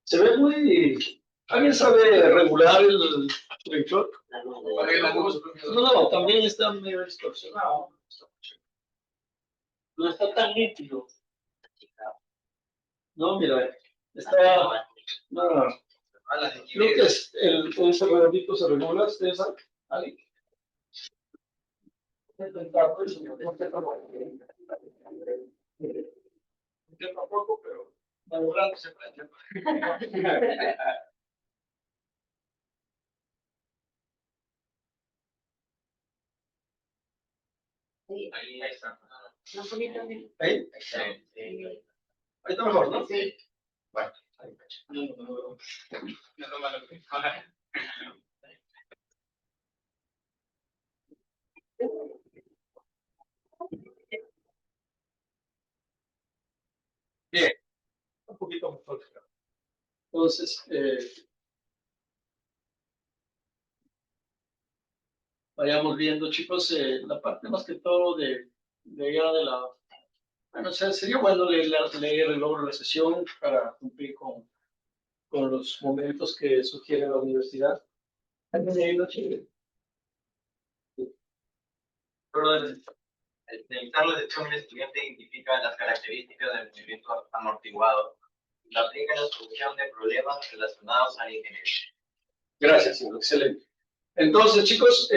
Se ve muy... ¿Alguien sabe regular el proyector? No, también está medio distorsionado. No está tan nítido. No, mira, está... No, creo que es ese redondito se regula, ¿ustedes saben? ¿Alguien? Yo tampoco, pero regulando se prende. Ahí está. Ahí está mejor, ¿no? Sí. Bueno, ahí bien, un poquito mejor. Entonces, vayamos viendo, chicos, la parte más que todo de allá de la... Bueno, o sea, sería bueno leer el logro de la sesión para cumplir con los momentos que sugiere la universidad. ¿Alguien leído, Chile? El realizar la sección del estudiante identifica las características del movimiento amortiguado y lo aplica en la solución de problemas relacionados a la ingeniería. Gracias, señor. Excelente. Entonces, chicos,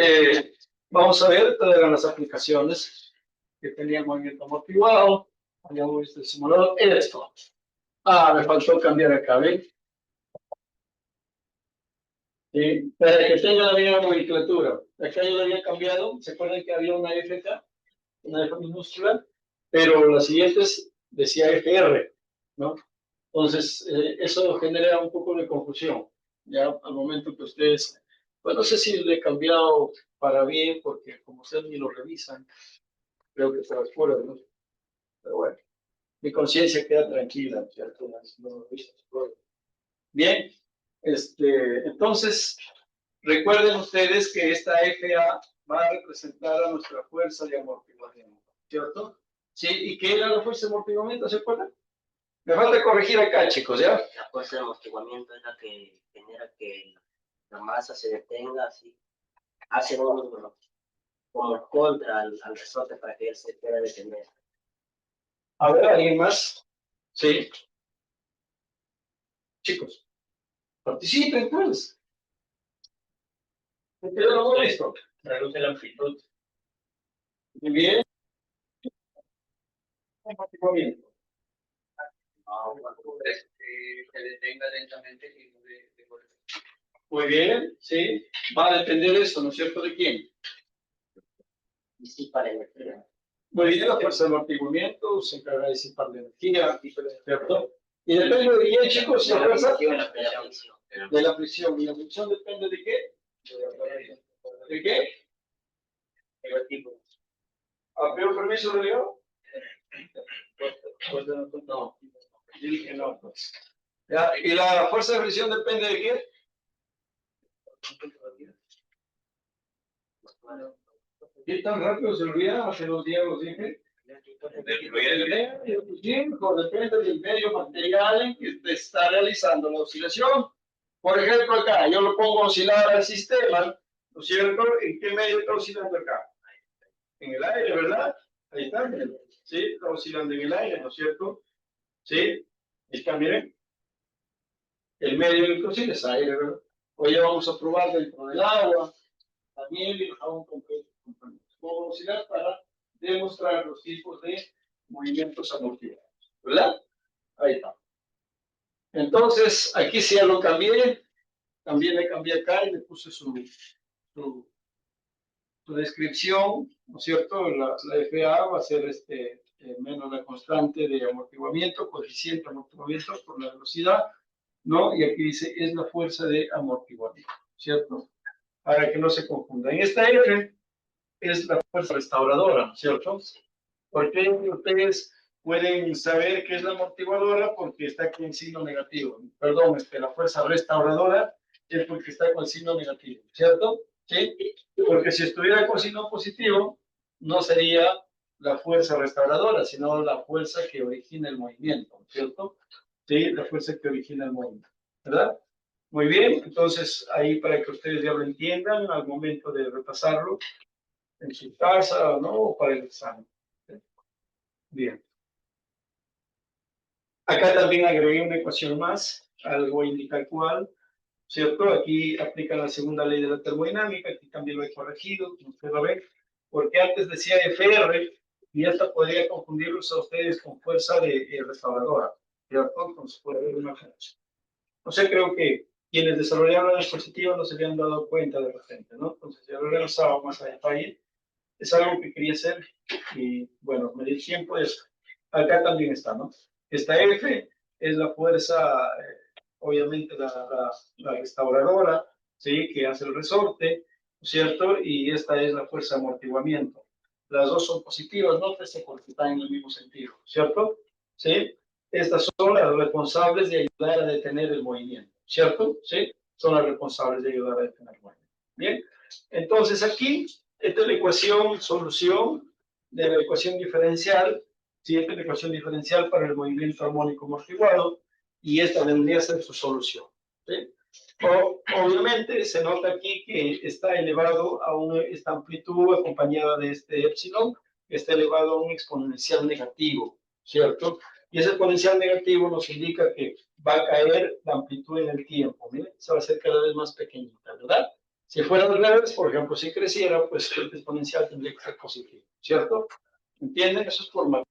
vamos a ver todas las aplicaciones que tenía el movimiento amortiguado. Habíamos visto el simulador. Esto. Me faltó cambiar acá, ¿ven? Sí, para que tenga la misma nomenclatura. Acá yo lo había cambiado. ¿Se acuerdan que había una F acá? Una F minúscula, pero las siguientes decía FR, ¿no? Entonces, eso genera un poco de confusión, ya al momento que ustedes, pues no sé si le he cambiado para bien, porque como ustedes ni lo revisan, creo que se las fuera, ¿no? Pero bueno, mi conciencia queda tranquila, ¿cierto? No lo revisan. Bien, entonces, recuerden ustedes que esta FA va a representar a nuestra fuerza de amortiguamiento, ¿cierto? ¿Sí? ¿Y qué era la fuerza de amortiguamiento? ¿Se acuerdan? Me falta corregir acá, chicos, ¿ya? La fuerza de amortiguamiento es la que genera que la masa se detenga, así. Hace como contra al resorte para que él se pueda detener. A ver, ¿alguien más? Sí. Chicos, participen, pues. ¿Qué lo esto? Reduce la amplitud. Muy bien. Amortiguamiento. Se detenga lentamente y no de golpe. Muy bien, sí. Va a depender eso, ¿no es cierto? ¿De quién? Disipa la energía. Muy bien, la fuerza de amortiguamiento se encarga de disipar la energía, ¿cierto? Y depende de quién, chicos, la fuerza de la presión. ¿Y la presión depende de qué? ¿De qué? ¿A peor permiso lo dio? No. Yo dije no, pues. ¿Ya? ¿Y la fuerza de presión depende de qué? ¿Qué tan rápido se olvida? Hace 2 días lo dije. Depende del medio material en que te está realizando la oscilación. Por ejemplo, acá yo lo pongo a oscilar al sistema, ¿no es cierto? ¿En qué medio está oscilando acá? En el aire, ¿verdad? Ahí está, miren. ¿Sí? Está oscilando en el aire, ¿no es cierto? ¿Sí? Ahí está, miren. El medio en el que oscila es aire, ¿verdad? Hoy vamos a probar dentro del agua, también el jabón completo. Vamos a oscilar para demostrar los tipos de movimientos amortiguados, ¿verdad? Ahí está. Entonces, aquí sí ya lo cambié, también le cambié acá y le puse su descripción, ¿no es cierto? La FA va a ser menos la constante de amortiguamiento, coeficiente de amortiguamiento por la velocidad, ¿no? Y aquí dice, es la fuerza de amortiguamiento, ¿cierto? Para que no se confunda. En esta F es la fuerza restauradora, ¿cierto? Porque ustedes pueden saber qué es la amortiguadora porque está aquí en signo negativo. Perdón, la fuerza restauradora es porque está con signo negativo, ¿cierto? ¿Sí? Porque si estuviera con signo positivo, no sería la fuerza restauradora, sino la fuerza que origina el movimiento, ¿cierto? Sí, la fuerza que origina el movimiento. ¿verdad? Muy bien, entonces ahí para que ustedes ya lo entiendan al momento de repasarlo en su casa, ¿no? O para el examen. Bien. Acá también agregué una ecuación más, algo indica cuál, ¿cierto? Aquí aplica la segunda ley de la termodinámica, aquí también lo he corregido, como usted lo ve, porque antes decía FR y esta podría confundirlos a ustedes con fuerza de restauradora, ¿cierto? Entonces puede haber una fuerza. O sea, creo que quienes desarrollaron la dispositiva no se habían dado cuenta de repente, ¿no? Entonces ya lo he revisado más a detalle. Es algo que quería hacer y bueno, me di el tiempo, acá también está, ¿no? Esta F es la fuerza, obviamente la restauradora, ¿sí? Que hace el resorte, ¿cierto? Y esta es la fuerza de amortiguamiento. Las dos son positivas, nótese porque están en el mismo sentido, ¿cierto? ¿Sí? Estas son las responsables de ayudar a detener el movimiento, ¿cierto? ¿Sí? Son las responsables de ayudar a detener el movimiento. Bien, entonces aquí, esta es la ecuación, solución de la ecuación diferencial, ¿sí? Esta es la ecuación diferencial para el movimiento armónico amortiguado, y esta vendría a ser su solución, ¿sí? Obviamente se nota aquí que está elevado a esta amplitud acompañada de este epsilon, que está elevado a un exponencial negativo, ¿cierto? Y ese exponencial negativo nos indica que va a caer la amplitud en el tiempo, miren, se va a hacer cada vez más pequeñita, ¿verdad? Si fuera al revés, por ejemplo, si creciera, pues el exponencial tendría que ser positivo, ¿cierto? ¿Entienden? Eso es formal,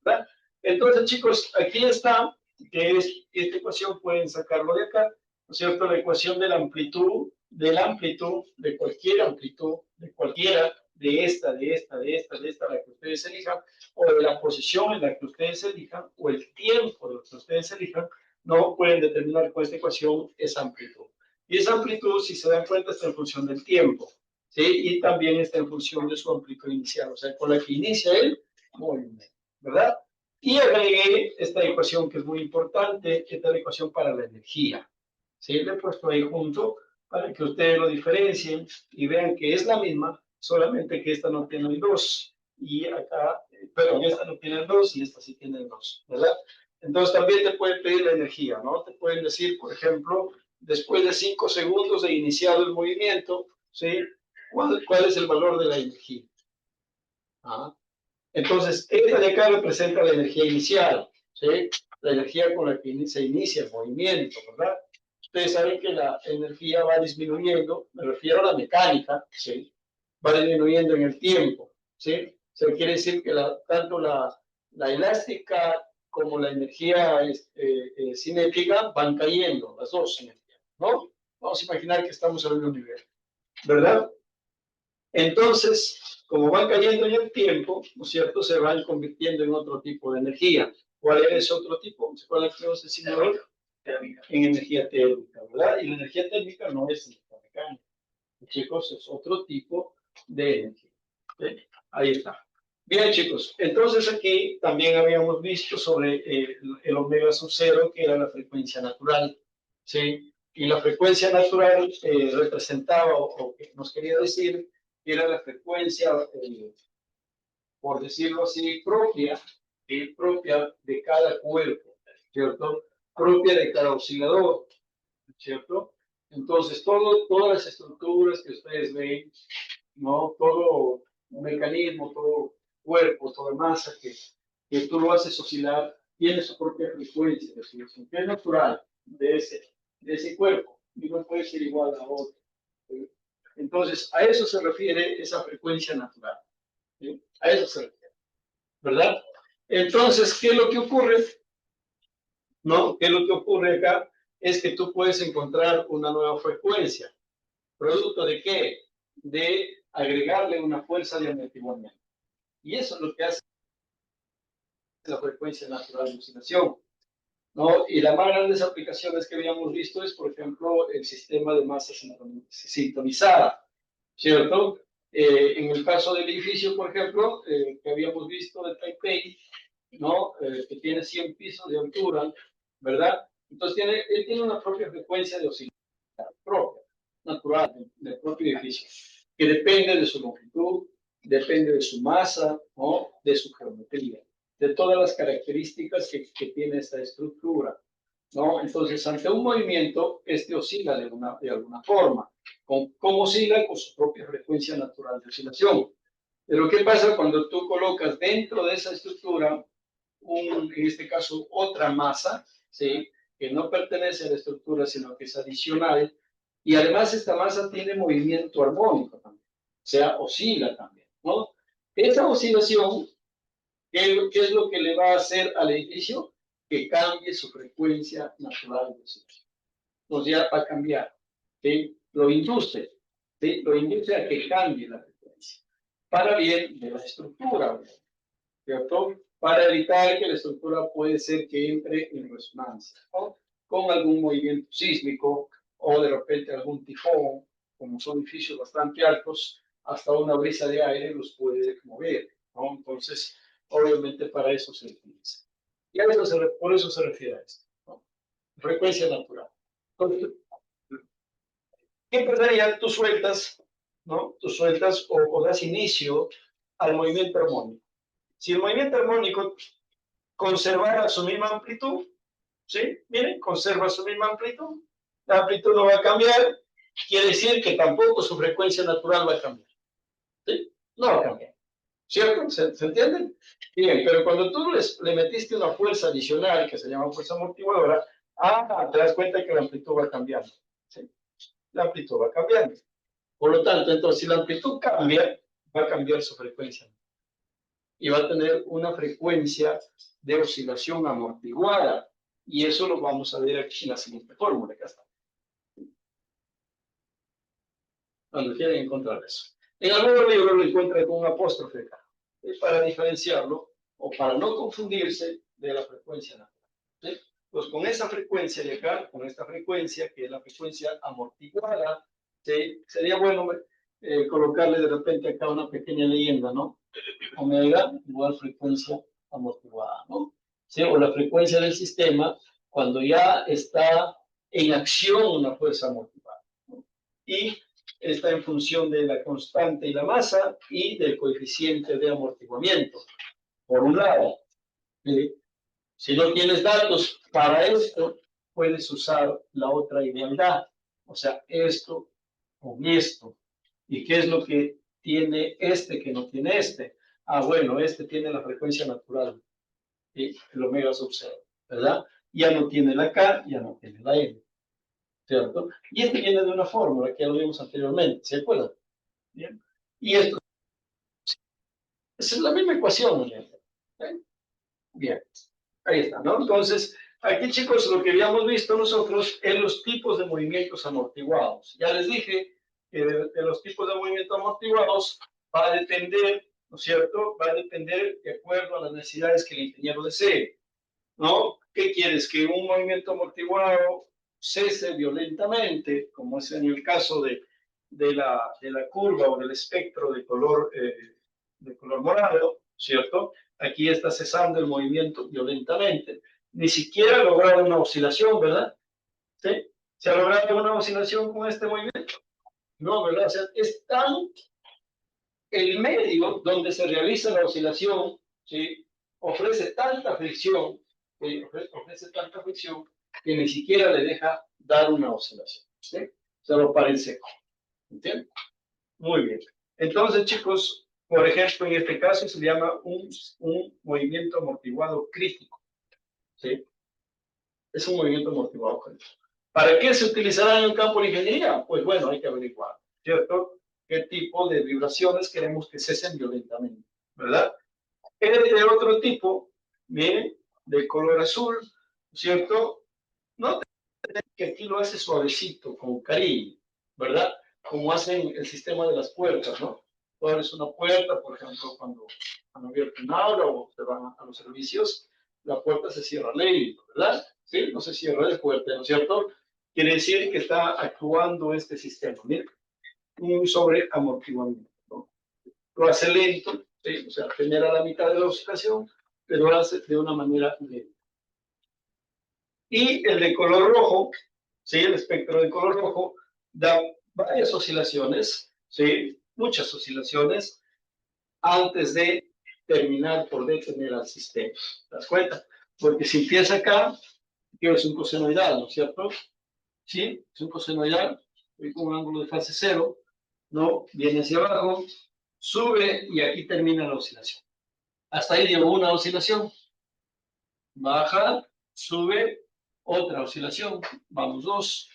¿verdad? Entonces, chicos, aquí está, que es esta ecuación, pueden sacarlo de acá, ¿no es cierto? La ecuación de la amplitud, de cualquier amplitud, de cualquiera, de esta, la que ustedes elijan, o de la posición en la que ustedes elijan, o el tiempo de lo que ustedes elijan, no pueden determinar con esta ecuación esa amplitud. Y esa amplitud, si se dan cuenta, está en función del tiempo, ¿sí? Y también está en función de su amplitud inicial, o sea, con la que inicia el movimiento, ¿verdad? Y agregué esta ecuación que es muy importante, que es la ecuación para la energía. ¿Sí? Le he puesto ahí junto para que ustedes lo diferencien y vean que es la misma, solamente que esta no tiene el 2. Y acá, perdón, esta no tiene el 2 y esta sí tiene el 2, ¿verdad? Entonces también te pueden pedir la energía, ¿no? Te pueden decir, por ejemplo, después de 5 segundos de iniciado el movimiento, ¿sí? ¿Cuál es el valor de la energía? ¿Ah? Entonces, esta de acá representa la energía inicial, ¿sí? La energía con la que se inicia el movimiento, ¿verdad? Ustedes saben que la energía va disminuyendo, me refiero a la mecánica, ¿sí? Va disminuyendo en el tiempo, ¿sí? O sea, quiere decir que tanto la elástica como la energía cinética van cayendo, las dos energías, ¿no? Vamos a imaginar que estamos al mismo nivel, ¿verdad? Entonces, como van cayendo en el tiempo, ¿no es cierto?, se van convirtiendo en otro tipo de energía. ¿Cuál es ese otro tipo? ¿Se acuerdan que nos enseñó en energía térmica, ¿verdad? Y la energía térmica no es energía mecánica. Chicos, es otro tipo de energía. ¿Sí? Ahí está. Bien, chicos, entonces aquí también habíamos visto sobre el omega sub cero, que era la frecuencia natural, ¿sí? Y la frecuencia natural representaba o que nos quería decir que era la frecuencia, por decirlo así, propia de cada cuerpo, ¿cierto? Propia de cada oscilador, ¿cierto? Entonces, todas las estructuras que ustedes ven, ¿no? Todo mecanismo, todo cuerpo, toda masa que tú lo haces oscilar, tiene su propia frecuencia de oscilación, que es natural de ese cuerpo, y no puede ser igual a otro. ¿Sí? Entonces, a eso se refiere esa frecuencia natural. ¿Sí? A eso se refiere, ¿verdad? Entonces, ¿qué es lo que ocurre? ¿No? ¿Qué es lo que ocurre acá? Es que tú puedes encontrar una nueva frecuencia. ¿Producto de qué? De agregarle una fuerza de amortiguamiento. Y eso es lo que hace la frecuencia natural de oscilación, ¿no? Y las más grandes aplicaciones que habíamos visto es, por ejemplo, el sistema de masa sintonizada, ¿cierto? En el caso del edificio, por ejemplo, que habíamos visto de Taipei, ¿no? Que tiene 100 pisos de altura, ¿verdad? Entonces, él tiene una propia frecuencia de oscilación propia, natural, del propio edificio, que depende de su longitud, depende de su masa, ¿no? De su geometría, de todas las características que tiene esta estructura. ¿no? Entonces, ante un movimiento, este oscila de alguna forma. ¿Cómo oscila? Con su propia frecuencia natural de oscilación. Pero ¿qué pasa cuando tú colocas dentro de esa estructura, en este caso, otra masa, ¿sí? Que no pertenece a la estructura, sino que es adicional, y además esta masa tiene movimiento armónico también, o sea, oscila también, ¿no? Esa oscilación, ¿qué es lo que le va a hacer al edificio? Que cambie su frecuencia natural de oscilación. Entonces ya va a cambiar, ¿sí? Lo induce, ¿sí? Lo induce a que cambie la frecuencia, para bien de la estructura, ¿cierto? Para evitar que la estructura puede ser que entre en resonancia, ¿no? Con algún movimiento sísmico o de repente algún tifón, como son edificios bastante altos, hasta una brisa de aire los puede mover, ¿no? Entonces, obviamente para eso se utiliza. Y a eso por eso se refiere a esto, ¿no? Frecuencia natural. Entonces, ¿qué pasaría? Tú sueltas, ¿no? Tú sueltas o das inicio al movimiento armónico. Si el movimiento armónico conservara su misma amplitud, ¿sí? Miren, conserva su misma amplitud, la amplitud no va a cambiar, quiere decir que tampoco su frecuencia natural va a cambiar, ¿sí? No va a cambiar, ¿cierto? ¿Se entienden? Bien, pero cuando tú le metiste una fuerza adicional, que se llama fuerza amortiguadora, te das cuenta que la amplitud va cambiando, ¿sí? La amplitud va cambiando. Por lo tanto, entonces, si la amplitud cambia, va a cambiar su frecuencia y va a tener una frecuencia de oscilación amortiguada. Y eso lo vamos a ver aquí en la siguiente fórmula. Acá está. Cuando quieren encontrar eso. En algunos libros lo encuentran con un apóstrofe acá. Es para diferenciarlo o para no confundirse de la frecuencia natural. ¿Sí? Pues con esa frecuencia de acá, con esta frecuencia, que es la frecuencia amortiguada, ¿sí? Sería bueno colocarle de repente acá una pequeña leyenda, ¿no? Omega igual frecuencia amortiguada, ¿no? ¿Sí? O la frecuencia del sistema cuando ya está en acción una fuerza amortiguada, ¿no? Y está en función de la constante y la masa y del coeficiente de amortiguamiento, por un lado. ¿Sí? Si no tienes datos para esto, puedes usar la otra igualdad, o sea, esto con esto. ¿Y qué es lo que tiene este que no tiene este? Bueno, este tiene la frecuencia natural, ¿sí? El omega sub 0, ¿verdad? Ya no tiene la K, ya no tiene la N, ¿cierto? Y este viene de una fórmula que ya lo vimos anteriormente, ¿se acuerdan? Bien. Y esto es la misma ecuación, ¿eh? Bien, ahí está, ¿no? Entonces, aquí, chicos, lo que habíamos visto nosotros es los tipos de movimientos amortiguados. Ya les dije que de los tipos de movimientos amortiguados va a depender, ¿no es cierto? Va a depender de acuerdo a las necesidades que el ingeniero desee, ¿no? ¿Qué quieres? Que un movimiento amortiguado cese violentamente, como es en el caso de la curva o del espectro de color morado, ¿cierto? Aquí está cesando el movimiento violentamente. Ni siquiera ha logrado una oscilación, ¿verdad? ¿Sí? ¿Se ha logrado una oscilación con este movimiento? No, ¿verdad? O sea, es tan el medio donde se realiza la oscilación, ¿sí? Ofrece tanta fricción, ¿sí? Ofrece tanta fricción que ni siquiera le deja dar una oscilación, ¿sí? Se lo para en seco. ¿Entienden? Muy bien. Entonces, chicos, por ejemplo, en este caso se llama un movimiento amortiguado crítico, ¿sí? Es un movimiento amortiguado crítico. ¿Para qué se utilizará en el campo de ingeniería? Pues bueno, hay que averiguar, ¿cierto? ¿Qué tipo de vibraciones queremos que cesen violentamente? ¿Verdad? Es de otro tipo, miren, de color azul, ¿cierto? No que aquí lo hace suavecito, con cariño, ¿verdad? Como hacen el sistema de las puertas, ¿no? Tú abres una puerta, por ejemplo, cuando abierto un aula o se van a los servicios, la puerta se cierra lento, ¿verdad? ¿Sí? No se cierra de fuerte, ¿no es cierto? Quiere decir que está actuando este sistema, miren, un sobreamortiguamiento, ¿no? Lo hace lento, ¿sí? O sea, genera la mitad de la oscilación, pero lo hace de una manera lenta. Y el de color rojo, ¿sí? El espectro de color rojo da varias oscilaciones, ¿sí? Muchas oscilaciones antes de terminar por detener al sistema. ¿Te das cuenta? Porque si empieza acá, que es un cosenoidal, ¿no es cierto? Sí, es un cosenoidal, con un ángulo de fase cero, ¿no? Viene hacia abajo, sube y aquí termina la oscilación. Hasta ahí dio una oscilación, baja, sube, otra oscilación, vamos 2,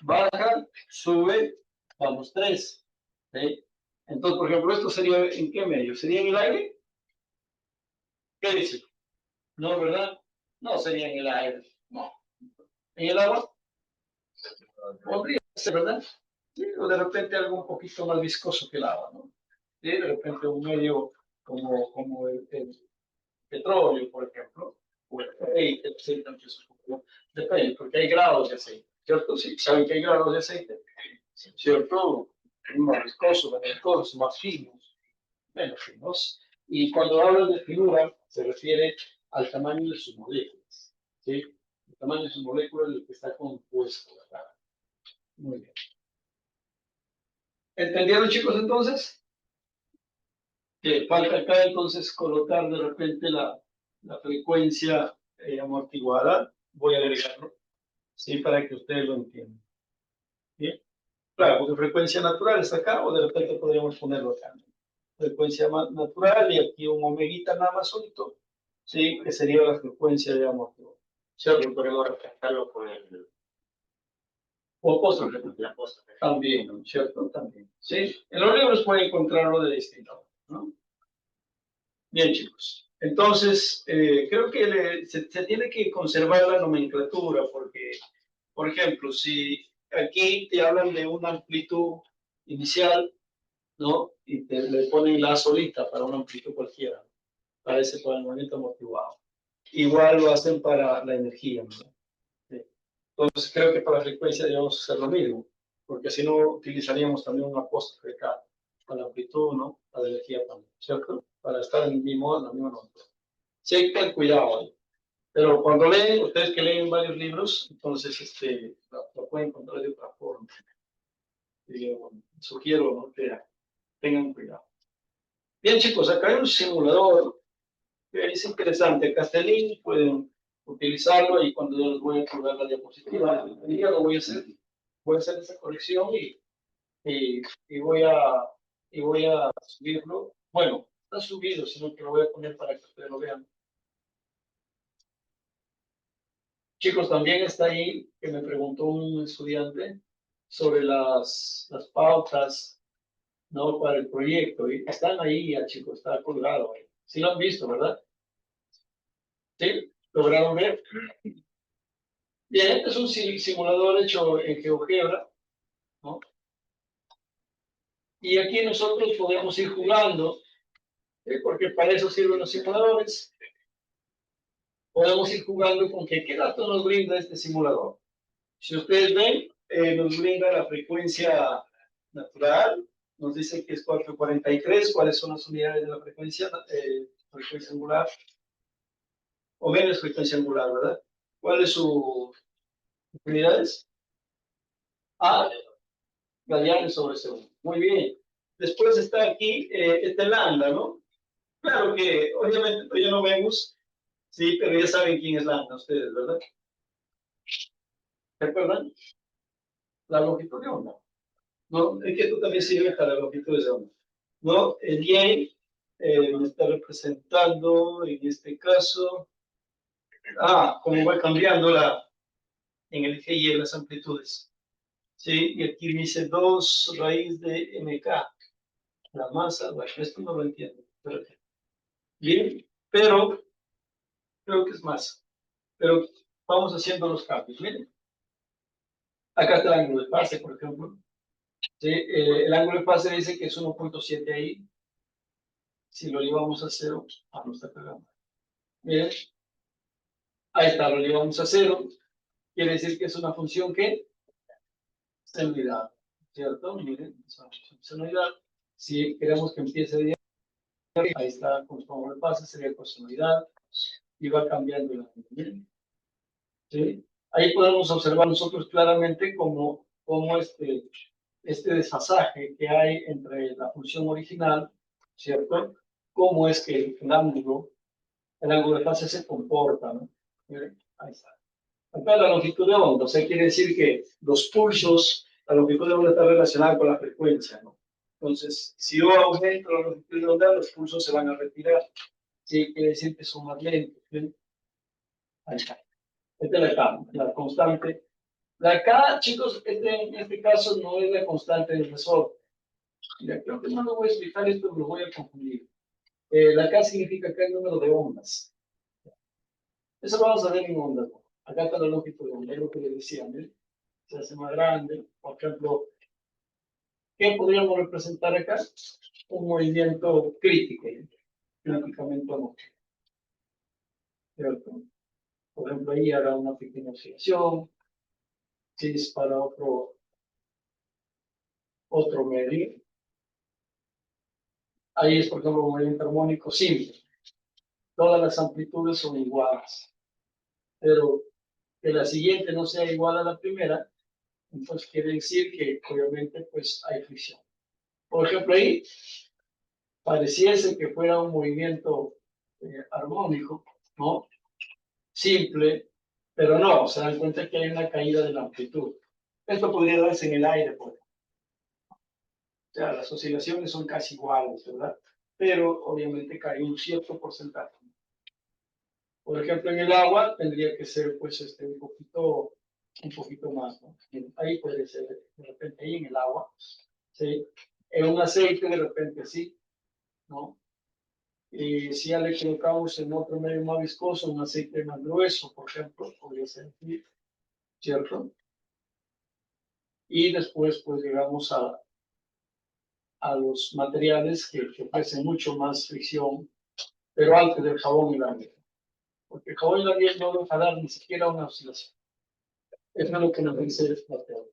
baja, sube, vamos 3. ¿Sí? Entonces, por ejemplo, esto sería ¿en qué medio? ¿Sería en el aire? ¿Qué dice? No, ¿verdad? No sería en el aire. No. ¿En el agua? Podría ser, ¿verdad? Sí, o de repente algo un poquito más viscoso que el agua, ¿no? Sí, de repente un medio como el petróleo, por ejemplo, o el aceite, aunque eso es un poco- depende, porque hay grados de aceite, ¿cierto? Sí, saben que hay grados de aceite, ¿cierto? Más viscosos, más viscosos, más finos, menos finos. Y cuando hablan de finura, se refiere al tamaño de sus moléculas, ¿sí? El tamaño de sus moléculas es el que está compuesto, ¿verdad? Muy bien. ¿Entendieron, chicos, entonces? Que falta acá entonces colocar de repente la frecuencia amortiguada. Voy a agregarlo, ¿sí? Para que ustedes lo entiendan. ¿Bien? Claro, porque frecuencia natural está acá, o de repente podríamos ponerlo acá. Frecuencia natural y aquí un omeguita nada más solito, ¿sí? Que sería la frecuencia de amortiguador. También podemos representarlo con O apóstrofe. el apóstrofe. También, ¿no? ¿Cierto? También. ¿Sí? En los libros pueden encontrarlo de distinta forma, ¿no? Bien, chicos. Entonces, creo que se tiene que conservar la nomenclatura porque, por ejemplo, si aquí te hablan de una amplitud inicial, ¿no? Y le ponen la solita para una amplitud cualquiera, para para el movimiento amortiguado. Igual lo hacen para la energía, ¿no? Sí. Entonces, creo que para la frecuencia debemos hacer lo mismo, porque si no utilizaríamos también un apóstrofe acá, para la amplitud, ¿no? La de energía también, ¿cierto? Para estar en el mismo, en la misma nota. Sí, hay que tener cuidado ahí. Pero cuando leen, ustedes que leen varios libros, entonces lo pueden encontrar de otra forma. Y, bueno, sugiero, ¿no? Que tengan cuidado. Bien, chicos, acá hay un simulador que es interesante. Acá está el link, pueden utilizarlo y cuando yo les voy a colgar la diapositiva, ya lo voy a hacer. Voy a hacer esa corrección y, y voy a, y voy a subirlo. Bueno, está subido, sino que lo voy a poner para que ustedes lo vean. Chicos, también está ahí que me preguntó un estudiante sobre las pautas, ¿no? Para el proyecto. Y están ahí, ya, chicos, está colgado ahí. Sí lo han visto, ¿verdad? Sí, lograron ver. Bien, este es un simulador hecho en GeoGebra, ¿no? Y aquí nosotros podemos ir jugando, porque para eso sirven los simuladores. Podemos ir jugando con qué datos nos brinda este simulador. Si ustedes ven, nos brinda la frecuencia natural, nos dice que es 443, cuáles son las unidades de la frecuencia angular, o menos frecuencia angular, ¿verdad? ¿Cuáles son sus unidades? Ah, radianes sobre segundo. Muy bien. Después está aquí, este lambda, ¿no? Claro que, obviamente, todavía no vemos, sí, pero ya saben quién es lambda, ustedes, ¿verdad? ¿Se acuerdan? La longitud de onda. ¿No? Es que esto también sirve para longitudes de onda. ¿No? El Y me está representando en este caso, cómo va cambiando en el eje Y las amplitudes. ¿Sí? Y aquí dice 2 raíz de MK. La masa, bueno, esto no lo entiendo. Bien, pero creo que es masa. Pero vamos haciendo los cambios. Miren, acá está el ángulo de fase, por ejemplo. ¿Sí? El ángulo de fase dice que es 1.7 ahí. Si lo llevamos a 0, no está pegando. Miren, ahí está, lo llevamos a 0. Quiere decir que es una función que es unidad, ¿cierto? Miren, es una unidad. Si queremos que empiece de ahí está, como le pasa, sería cosinidad y va cambiando la miren, ¿sí? Ahí podemos observar nosotros claramente cómo este desfasaje que hay entre la función original, ¿cierto? Cómo es que el ángulo de fase se comporta, ¿no? Miren, ahí está. Acá la longitud de onda, o sea, quiere decir que los pulsos, la longitud de onda está relacionada con la frecuencia, ¿no? Entonces, si yo aumento la longitud de onda, los pulsos se van a retirar. Sí, quiere decir que son más lentos. ¿Sí? Ahí está. Esta es la K, la constante. La K, chicos, en este caso no es la constante del resorte. Mira, creo que no lo voy a explicar esto, me lo voy a confundir. La K significa que el número de ondas. Eso lo vamos a ver en ondas. ¿No? Acá está la longitud de onda, es lo que les decía, ¿no? Se hace más grande. Por ejemplo, ¿qué podríamos representar acá? Un movimiento crítico, críticamente no. ¿Cierto? Por ejemplo, ahí hará una pequeña oscilación. Si es para otro medio. Ahí es, por ejemplo, un movimiento armónico simple. Todas las amplitudes son iguales. Pero que la siguiente no sea igual a la primera, entonces quiere decir que obviamente pues hay fricción. Por ejemplo, ahí pareciese que fuera un movimiento armónico, ¿no? Simple, pero no, se dan cuenta que hay una caída de la amplitud. Esto podría darse en el aire, pues. O sea, las oscilaciones son casi iguales, ¿verdad? Pero obviamente cae un cierto porcentaje. Por ejemplo, en el agua tendría que ser pues un poquito más, ¿no? Ahí puede ser, de repente ahí en el agua, ¿sí? En un aceite de repente sí, ¿no? Y si ya le colocamos en otro medio más viscoso, un aceite más grueso, por ejemplo, podría ser aquí, ¿cierto? Y después pues llegamos a los materiales que ofrecen mucho más fricción, pero antes del jabón y la miel. Porque el jabón y la miel no deja dar ni siquiera una oscilación. Eso es lo que nos dice la teoría.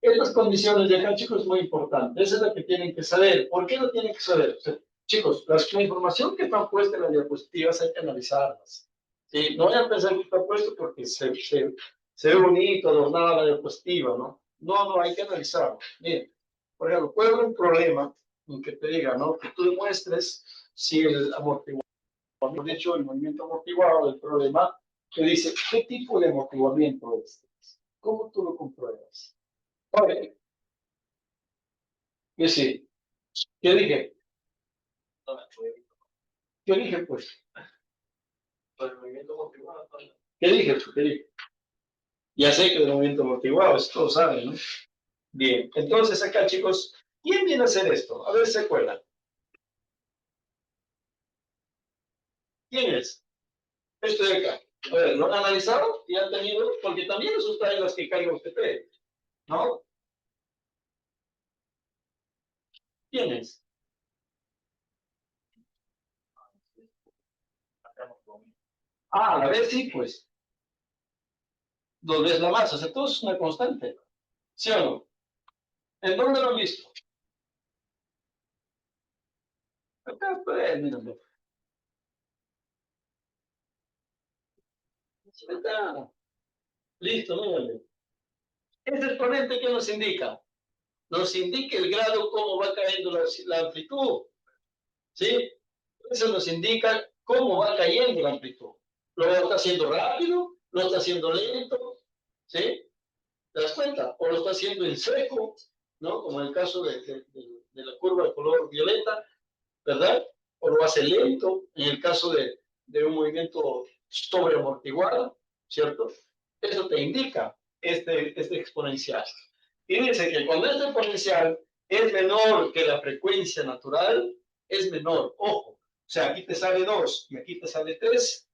Estas condiciones de acá, chicos, es muy importante. Esa es la que tienen que saber. ¿Por qué lo tienen que saber? O sea, chicos, la información que está puesta en las diapositivas hay que analizarlas. ¿Sí? No vayan a pensar que está puesto porque se ve bonito, adornada la diapositiva, ¿no? No, hay que analizarlo. Miren, por ejemplo, puede haber un problema en que te diga, ¿no? Que tú demuestres si el amortiguador, de hecho, el movimiento amortiguado del problema, te dice, ¿qué tipo de amortiguamiento es? ¿Cómo tú lo compruebas? Oye, que sí. ¿Qué dije? ¿Qué dije, pues? Por el movimiento amortiguado. ¿Qué dije? ¿Qué dije? Ya sé que el movimiento amortiguado, eso todos saben, ¿no? Bien, entonces acá, chicos, ¿quién viene a hacer esto? A ver si se acuerdan. ¿Quién es? Esto de acá. A ver, ¿lo han analizado? ¿Y han tenido? Porque también eso está en las que carga usted, ¿no? ¿Quién es? A ver, sí, pues. Dos veces la masa, o sea, todo es una constante. ¿Sí o no? ¿En dónde lo han visto? Acá, pues, míralo. Acá. Listo, míralo. Este exponente, ¿qué nos indica? Nos indica el grado, cómo va cayendo la amplitud. ¿Sí? Eso nos indica cómo va cayendo la amplitud. ¿Lo está haciendo rápido? ¿Lo está haciendo lento? ¿Sí? ¿Te das cuenta? ¿O lo está haciendo en seco? ¿No? Como en el caso de la curva de color violeta, ¿verdad? ¿O lo hace lento? En el caso de un movimiento sobreamortiguado, ¿cierto? Eso te indica este exponencial. Fíjense que cuando este exponencial es menor que la frecuencia natural, es menor, ojo. O sea, aquí te sale 2 y aquí te sale 3.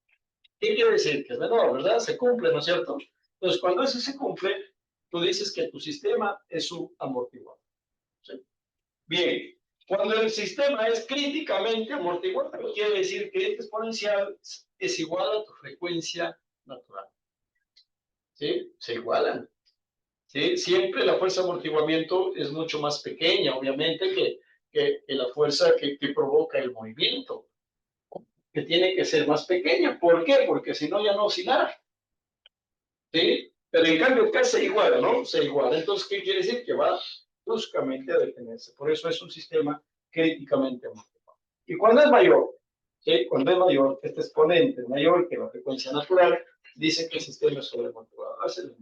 ¿Qué quiere decir? Que es menor, ¿verdad? Se cumple, ¿no es cierto? Entonces, cuando eso se cumple, tú dices que tu sistema es un amortiguador. ¿Sí? Bien, cuando el sistema es críticamente amortiguado, quiere decir que este exponencial es igual a tu frecuencia natural. ¿Sí? Se igualan. ¿Sí? Siempre la fuerza de amortiguamiento es mucho más pequeña, obviamente, que la fuerza que provoca el movimiento, que tiene que ser más pequeña. ¿Por qué? Porque si no, ya no oscilará. ¿Sí? Pero en cambio acá se iguala, ¿no? Se iguala. Entonces, ¿qué quiere decir? Que va bruscamente a detenerse. Por eso es un sistema críticamente amortiguado. Y cuando es mayor, ¿sí? Cuando es mayor, este exponente es mayor que la frecuencia natural, dice que el sistema es sobremotivado. Hácelo.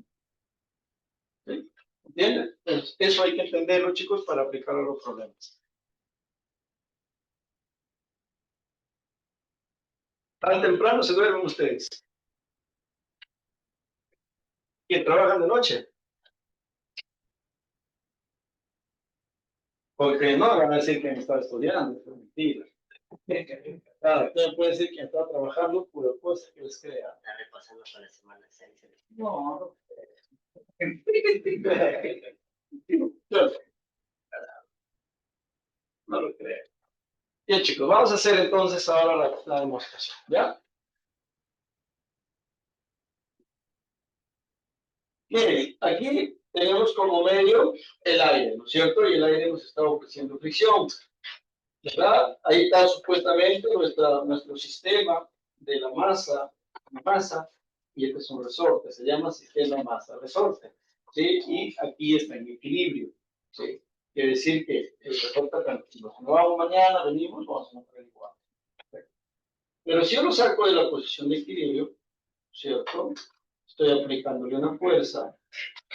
¿Sí? ¿Entienden? Entonces, eso hay que entenderlo, chicos, para aplicarlo a los problemas. ¿Tan temprano se duermen ustedes? ¿Que trabajan de noche? Porque no van a decir que estaba estudiando, es mentira. Claro, usted puede decir que está trabajando, pura cosa que les crea. Está repasando para la semana 6. No, no lo creo. Bien, chicos, vamos a hacer entonces ahora la demostración, ¿ya? Miren, aquí tenemos como medio el aire, ¿no es cierto? Y el aire nos está ofreciendo fricción, ¿verdad? Ahí está supuestamente nuestro sistema de la masa, y este es un resorte, se llama sistema masa-resorte, ¿sí? Y aquí está en equilibrio, ¿sí? Quiere decir que el resorte, tranquilo, si no vamos mañana, venimos, vamos a encontrar igual. Pero si yo lo saco de la posición de equilibrio, ¿cierto? Estoy aplicándole una fuerza.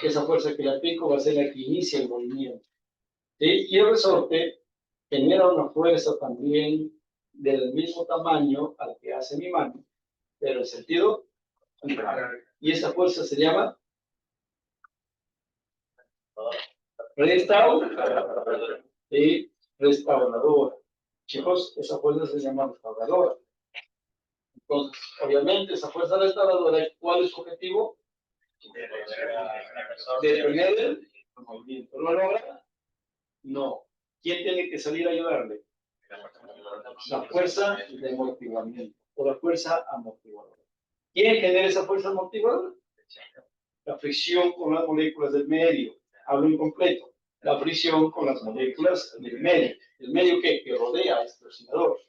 Esa fuerza que le aplico va a ser la que inicia el movimiento. ¿Sí? Y el resorte genera una fuerza también del mismo tamaño al que hace mi mano, pero en sentido contrario. Y esa fuerza se llama restauradora. ¿Sí? Restauradora. Chicos, esa fuerza se llama restauradora. Entonces, obviamente, esa fuerza restauradora, ¿cuál es su objetivo? Detener el movimiento. ¿Lo logra? No. ¿Quién tiene que salir a ayudarle? La fuerza de amortiguamiento o la fuerza amortiguadora. ¿Quién genera esa fuerza amortiguadora? La fricción con las moléculas del medio. Hablo incompleto. La fricción con las moléculas del medio. ¿El medio qué? Que rodea a este oscilador.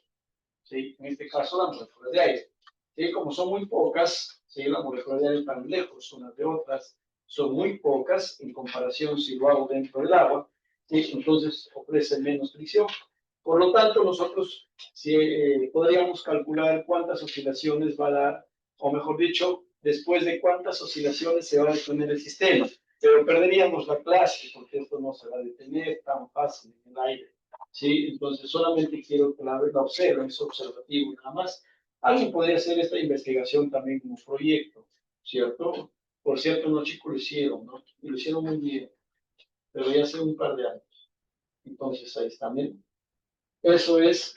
¿Sí? En este caso, las moléculas de aire. ¿Sí? Como son muy pocas, ¿sí? Las moléculas de aire están lejos unas de otras, son muy pocas en comparación si lo hago dentro del agua, ¿sí? Entonces ofrece menos fricción. Por lo tanto, nosotros podríamos calcular cuántas oscilaciones va a dar, o mejor dicho, después de cuántas oscilaciones se va a detener el sistema. Pero perderíamos la clase, porque esto no se va a detener tan fácil en el aire. ¿Sí? Entonces, solamente quiero que la observen, es observativo nada más. Alguien podría hacer esta investigación también como proyecto, ¿cierto? Por cierto, unos chicos lo hicieron, ¿no? Y lo hicieron muy bien, pero ya hace un par de años. Entonces, ahí está, ¿bien? Eso es,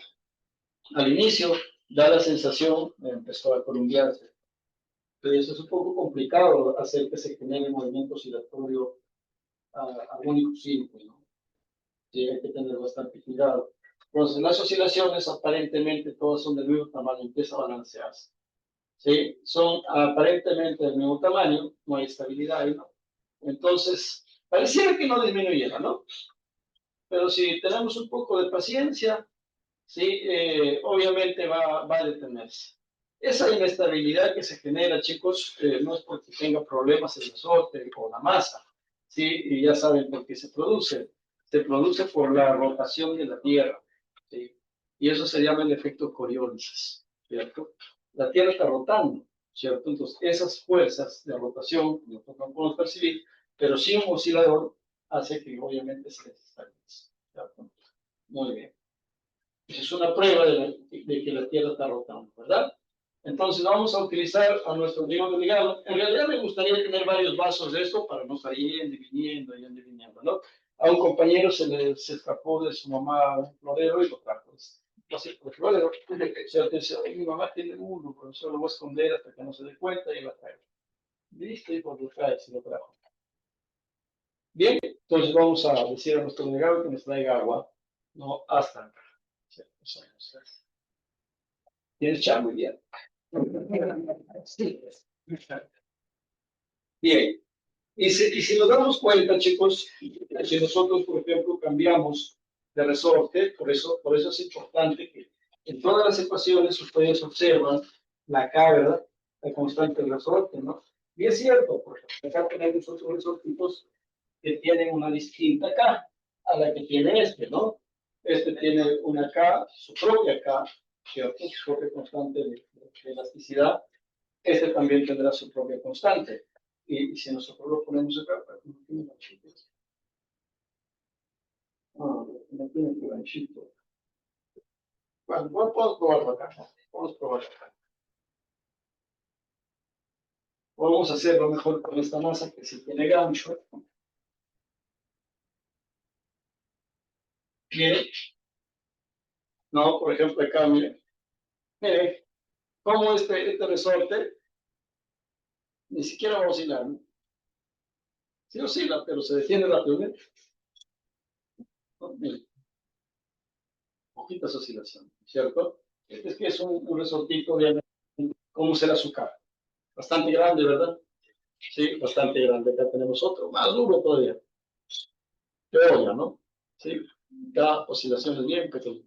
al inicio, da la sensación, empezó a columpiarse. Pero eso es un poco complicado, hacer que se genere movimiento oscilatorio armónico simple, ¿no? Sí, hay que tener bastante cuidado. Entonces, las oscilaciones aparentemente todas son del mismo tamaño, empieza a balancearse. ¿Sí? Son aparentemente del mismo tamaño, no hay estabilidad ahí, ¿no? Entonces, pareciera que no disminuyera, ¿no? Pero si tenemos un poco de paciencia, ¿sí? Obviamente va a detenerse. Esa inestabilidad que se genera, chicos, no es porque tenga problemas el resorte o la masa, ¿sí? Y ya saben por qué se produce. Se produce por la rotación de la Tierra, ¿sí? Y eso se llama el efecto Coriolis, ¿cierto? La Tierra está rotando, ¿cierto? Entonces, esas fuerzas de rotación, nosotros no podemos percibir, pero sí un oscilador hace que obviamente se desestabilice, ¿cierto? Muy bien. Es una prueba de que la Tierra está rotando, ¿verdad? Entonces vamos a utilizar a nuestro amigo delegado. En realidad me gustaría tener varios vasos de esto para no estar yendo y viniendo, ¿no? A un compañero se escapó de su mamá un florero y lo trajo. Entonces, el florero, o sea, dice, mi mamá tiene uno, pero solo lo voy a esconder hasta que no se dé cuenta y lo trae. Listo, y pues lo trae, se lo trajo. Bien, entonces vamos a decir a nuestro delegado que nos traiga agua, no hasta acá. ¿Tienes chá? Muy bien. Sí. Bien. Y si nos damos cuenta, chicos, que nosotros, por ejemplo, cambiamos de resorte, por eso es importante que en todas las ecuaciones ustedes observan la carga, la constante del resorte, ¿no? Y es cierto, porque acá tenemos otros resortitos que tienen una distinta K a la que tiene este, ¿no? Este tiene una K, su propia K, ¿cierto? Su propia constante de elasticidad. este también tendrá su propia constante. Y si nosotros lo ponemos acá, pues, no tiene ganchito. No tiene que ganchito. Bueno, podemos probarlo acá. Vamos a probarlo acá. Vamos a hacerlo mejor con esta masa que si tiene gancho. Mire. No, por ejemplo, acá, mire. Mire, como este resorte ni siquiera va a oscilar, ¿no? Sí oscila, pero se detiene rápidamente. ¿No? Mire, poquitas oscilaciones, ¿cierto? Este es que es un resortito de cómo será su cara. Bastante grande, ¿verdad? Sí, bastante grande. Acá tenemos otro, más duro todavía. Que olla, ¿no? Sí, cada oscilación es bien pequeña.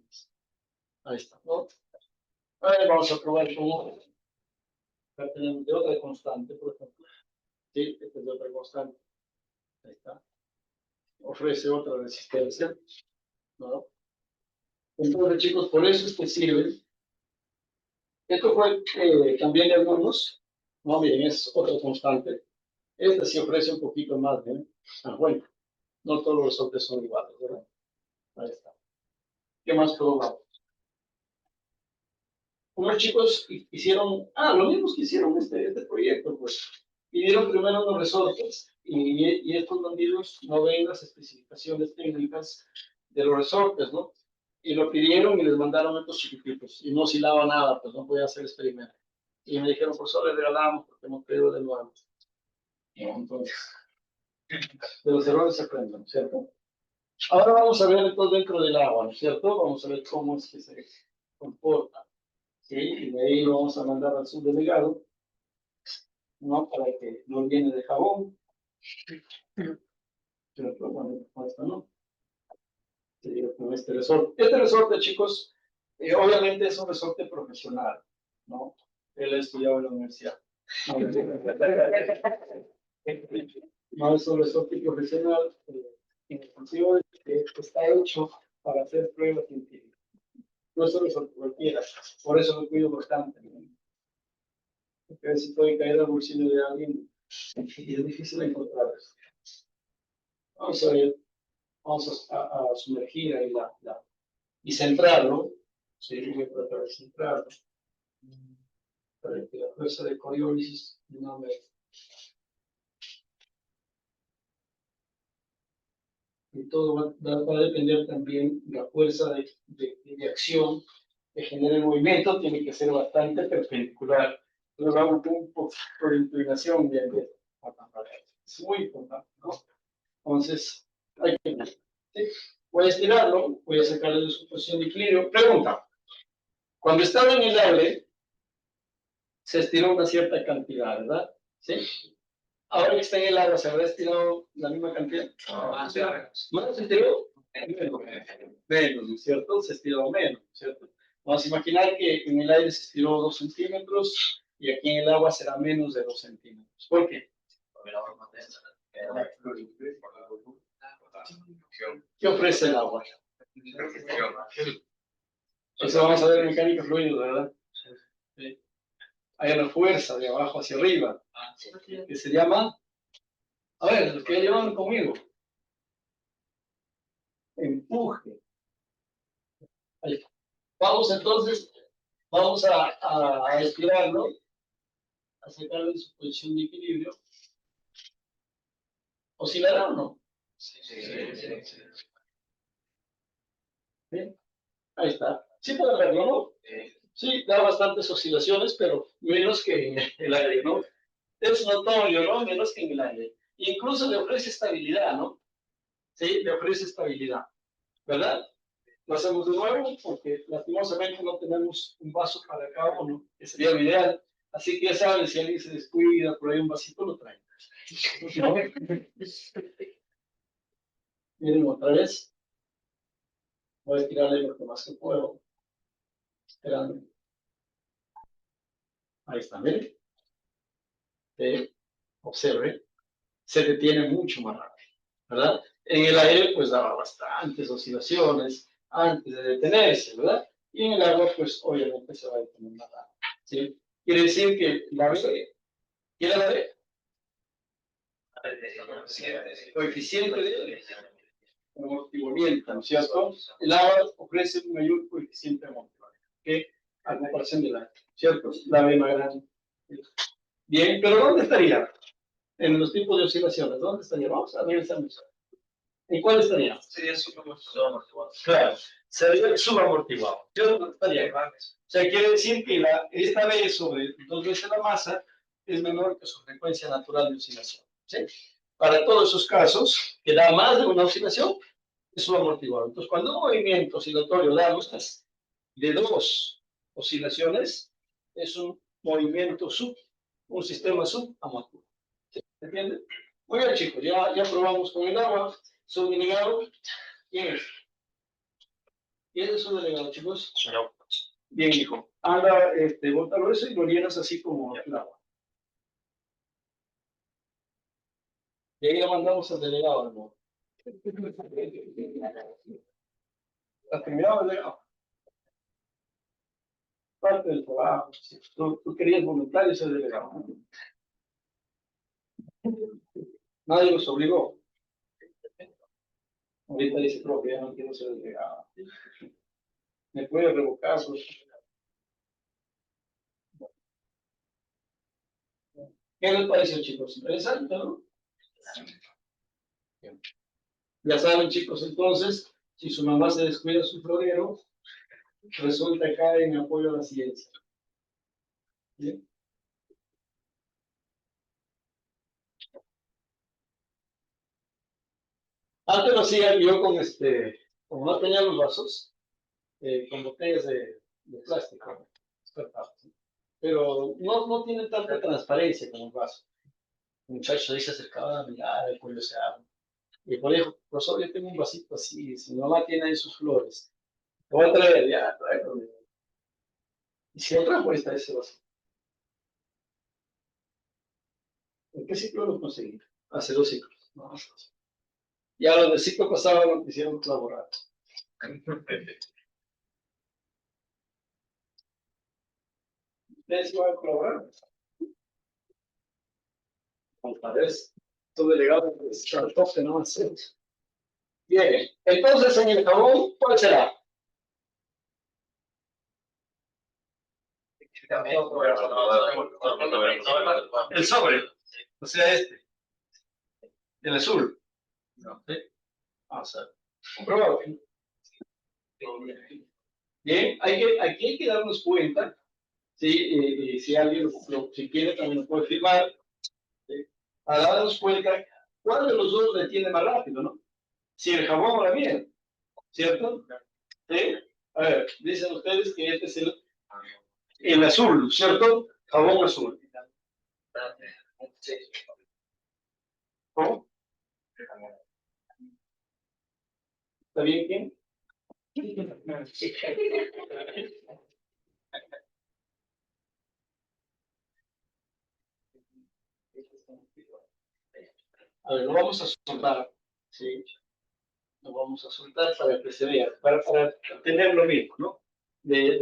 Ahí está, ¿no? Ahora vamos a probar con otro. Acá tenemos de otra constante, por ejemplo. Sí, este es de otra constante. Ahí está. Ofrece otra resistencia, ¿no? Entonces, chicos, por eso es que sirve. Esto fue también de algunos. No, miren, es otra constante. Esta sí ofrece un poquito más, ¿eh? Ah, bueno, no todos los resortes son iguales, ¿verdad? Ahí está. ¿Qué más probamos? Unos chicos hicieron, lo mismo que hicieron este proyecto, pues. Pidieron primero unos resortes y estos bandidos no ven las especificaciones técnicas de los resortes, ¿no? Y lo pidieron y les mandaron estos chiquititos y no oscilaba nada, pues no podía hacer experimento. Y me dijeron, por eso les regalamos porque hemos pedido de nuevo. Entonces, de los errores se aprenden, ¿cierto? Ahora vamos a ver entonces dentro del agua, ¿no es cierto? Vamos a ver cómo es que se comporta. ¿Sí? Y de ahí lo vamos a mandar al subdelegado, ¿no? Para que nos llene de jabón. ¿Cierto? Bueno, con esto no. Sí, con este resorte. Este resorte, chicos, obviamente es un resorte profesional, ¿no? Él ha estudiado en la universidad. No es un resorte profesional, en el sentido de que está hecho para hacer pruebas científicas. No es un resorte cualquiera, por eso lo cuido bastante. Porque a veces puede caer al bolsillo de alguien y es difícil encontrar eso. Vamos a ver, vamos a sumergir ahí y centrarlo. Sí, voy a tratar de centrarlo para que la fuerza de Coriolis no me. Y todo va a depender también de la fuerza de acción que genera el movimiento, tiene que ser bastante perpendicular. Entonces vamos un poco por inclinación bien. Es muy importante, ¿no? Entonces, hay que ver. ¿Sí? Voy a estirarlo, voy a sacarle de su posición de equilibrio. Pregunta. Cuando estaba en el aire, se estiró una cierta cantidad, ¿verdad? ¿Sí? Ahora que está en el agua, ¿se habrá estirado la misma cantidad? ¿Más se estiró? Menos, ¿no es cierto? Se estiró menos, ¿no es cierto? Vamos a imaginar que en el aire se estiró 2 centímetros y aquí en el agua será menos de 2 centímetros. ¿Por qué? ¿Qué ofrece el agua? Eso vamos a ver en mecánica fluida, ¿verdad? Sí. Hay una fuerza de abajo hacia arriba, que se llama, a ver, los que llevan conmigo, empuje. Ahí. Vamos entonces, vamos a estirarlo, a sacarlo de su posición de equilibrio. ¿Oscilará o no? Sí. ¿Sí? Ahí está. Sí puede verlo, ¿no? Sí, da bastantes oscilaciones, pero menos que en el aire, ¿no? Es notorio, ¿no? Menos que en el aire. Incluso le ofrece estabilidad, ¿no? Sí, le ofrece estabilidad, ¿verdad? Lo hacemos de nuevo porque lastimosamente no tenemos un vaso para cada uno, que sería lo ideal. Así que ya saben, si alguien se descuida, por ahí un vasito lo traen. Miren otra vez. Voy a estirarle lo que más que puedo. Esperando. Ahí está, miren. Observe. Se detiene mucho más rápido, ¿verdad? En el aire, pues daba bastantes oscilaciones antes de detenerse, ¿verdad? Y en el agua, pues obviamente se va a detener más rápido, ¿sí? Quiere decir que la B, ¿qué era la B? Coeficiente de amortiguamiento, ¿no es cierto? El agua ofrece un mayor coeficiente de amortiguamiento que a comparación de la A, ¿cierto? La B más grande. Bien, pero ¿dónde estaría? En los tipos de oscilaciones, ¿dónde estaría? Vamos a revisar. ¿En cuál estaría? Sería subamortiguado. Claro, sería el subamortiguado. ¿Cierto? Estaría. O sea, quiere decir que esta B sobre 2 veces la masa es menor que su frecuencia natural de oscilación. ¿Sí? Para todos esos casos, que da más de una oscilación, es subamortiguado. Entonces, cuando un movimiento oscilatorio da más de 2 oscilaciones, es un movimiento un sistema subamortiguado. ¿Se entiende? Muy bien, chicos, ya probamos con el agua. Su delegado, ¿quién es? ¿Quién es su delegado, chicos? No. Bien, hijo. Anda, bótalo eso y lo llenas así como el agua. Y ahí lo mandamos al delegado, ¿no? ¿Has terminado el delegado? Parte del trabajo. Sí. Tú querías voluntario ser delegado, ¿no? Nadie los obligó. Ahorita dice, profe, ya no quiero ser delegado. ¿Me puede revocar? ¿Qué les parece, chicos? Interesante, ¿no? Ya saben, chicos, entonces, si su mamá se descuida su florero, resulta acá en apoyo a la ciencia. ¿Bien? Antes lo hacía yo como no tenía los vasos, con botellas de plástico, ¿sí? Pero no tiene tanta transparencia como el vaso. El muchacho ahí se acercaba a mirar, el cuello se abre. Y por ejemplo, profesor, yo tengo un vasito así, si mi mamá tiene ahí sus flores, lo voy a traer, ya, tráelo. Y si otra muestra ese vaso. ¿En qué ciclo lo conseguí? Hace 2 ciclos. No, ya los del ciclo pasado lo quisieron colaborar. ¿Ustedes iban a colaborar? Como parece, tu delegado es Chartoff, no hace. Bien, entonces en el jabón, ¿cuál será? El sobre, o sea, el azul. No, ¿sí? Vamos a ver. Comprobado. Bien, aquí hay que darnos cuenta, ¿sí? Si alguien si quiere también lo puede firmar, ¿sí? A darnos cuenta cuál de los dos detiene más rápido, ¿no? Si el jabón o la miel, ¿cierto? ¿Sí? A ver, dicen ustedes que este es el azul, ¿cierto? Jabón azul. ¿Cómo? ¿Está bien quién? A ver, lo vamos a soltar, ¿sí? Lo vamos a soltar para que se vea, para tener lo mismo, ¿no? Desde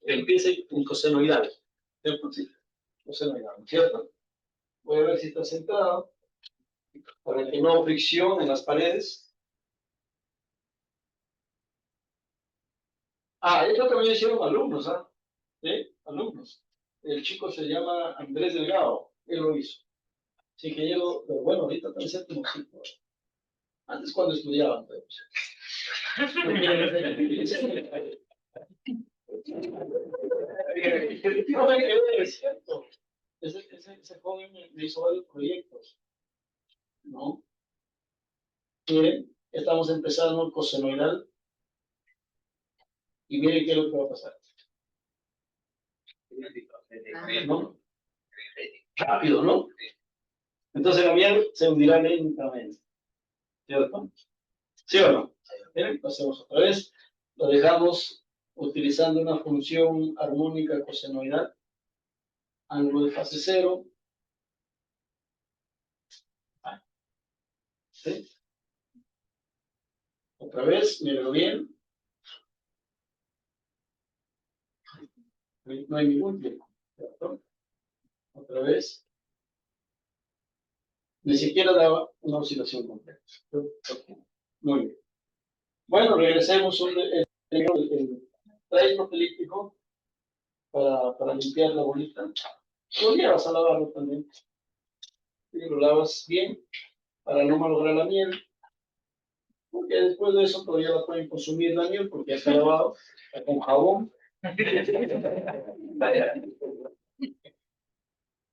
empiece en cosenoidal, ¿cierto? Sí, cosenoidal, ¿cierto? Voy a ver si está centrado, para que no fricción en las paredes. Ah, esto también hicieron alumnos, ¿ah? ¿Sí? Alumnos. El chico se llama Andrés Delgado, él lo hizo. Sí, que yo, pero bueno, ahorita está en séptimo ciclo. Antes cuando estudiaban, pues. Efectivamente, es cierto. Ese joven me hizo varios proyectos, ¿no? Miren, estamos empezando el cosenoidal y miren qué es lo que va a pasar. ¿No? Rápido, ¿no? Entonces la miel se hundirá lentamente, ¿cierto? ¿Sí o no? Miren, lo hacemos otra vez. Lo dejamos utilizando una función armónica cosenoidal, ángulo de fase cero. ¿Sí? Otra vez, mírenlo bien. No hay ningún tiempo, ¿cierto? Otra vez. Ni siquiera daba una oscilación completa. Muy bien. Bueno, regresemos el trayecto elíptico para limpiar la bolita. Lo llevas a lavarlo también. Y lo lavas bien para no malograr la miel. Porque después de eso todavía la pueden consumir la miel porque ya está lavado, está con jabón.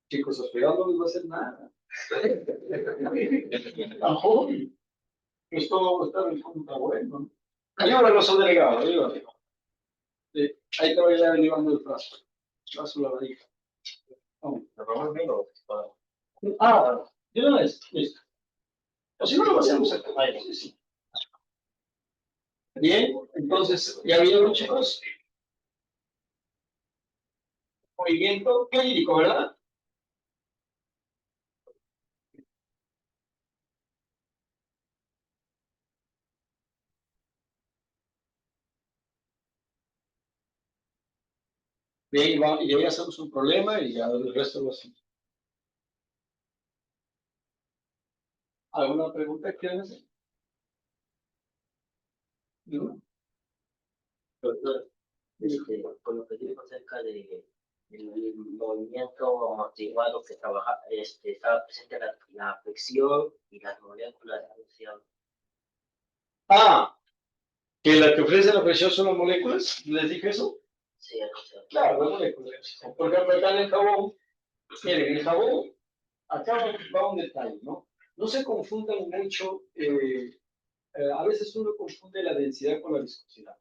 Chicos, esperando no les va a hacer nada. Tan joven. Esto está en contra bueno. Ayúdalo, su delegado, ayúdalo. Sí, ahí te voy a ir llevando el frasco. Frasco lavadito. Vamos. Ah, ¿de una vez? Listo. O si no lo hacemos acá. Sí, sí. Bien, entonces, ¿ya vieron, chicos? Movimiento clínico, ¿verdad? Y de ahí hacemos un problema y ya el resto lo hacemos. ¿Alguna pregunta que quieran hacer? ¿No? Doctor, por lo que dijo acerca de el movimiento amortiguado que trabaja, estaba presente la fricción y las moléculas de fricción. Ah, que la que ofrece la presión son las moléculas. ¿Les dije eso? Sí, o sea, Claro, las moléculas. Por ejemplo, acá en el jabón, miren, el jabón, acá va un detalle, ¿no? No se confundan mucho, a veces uno confunde la densidad con la viscosidad.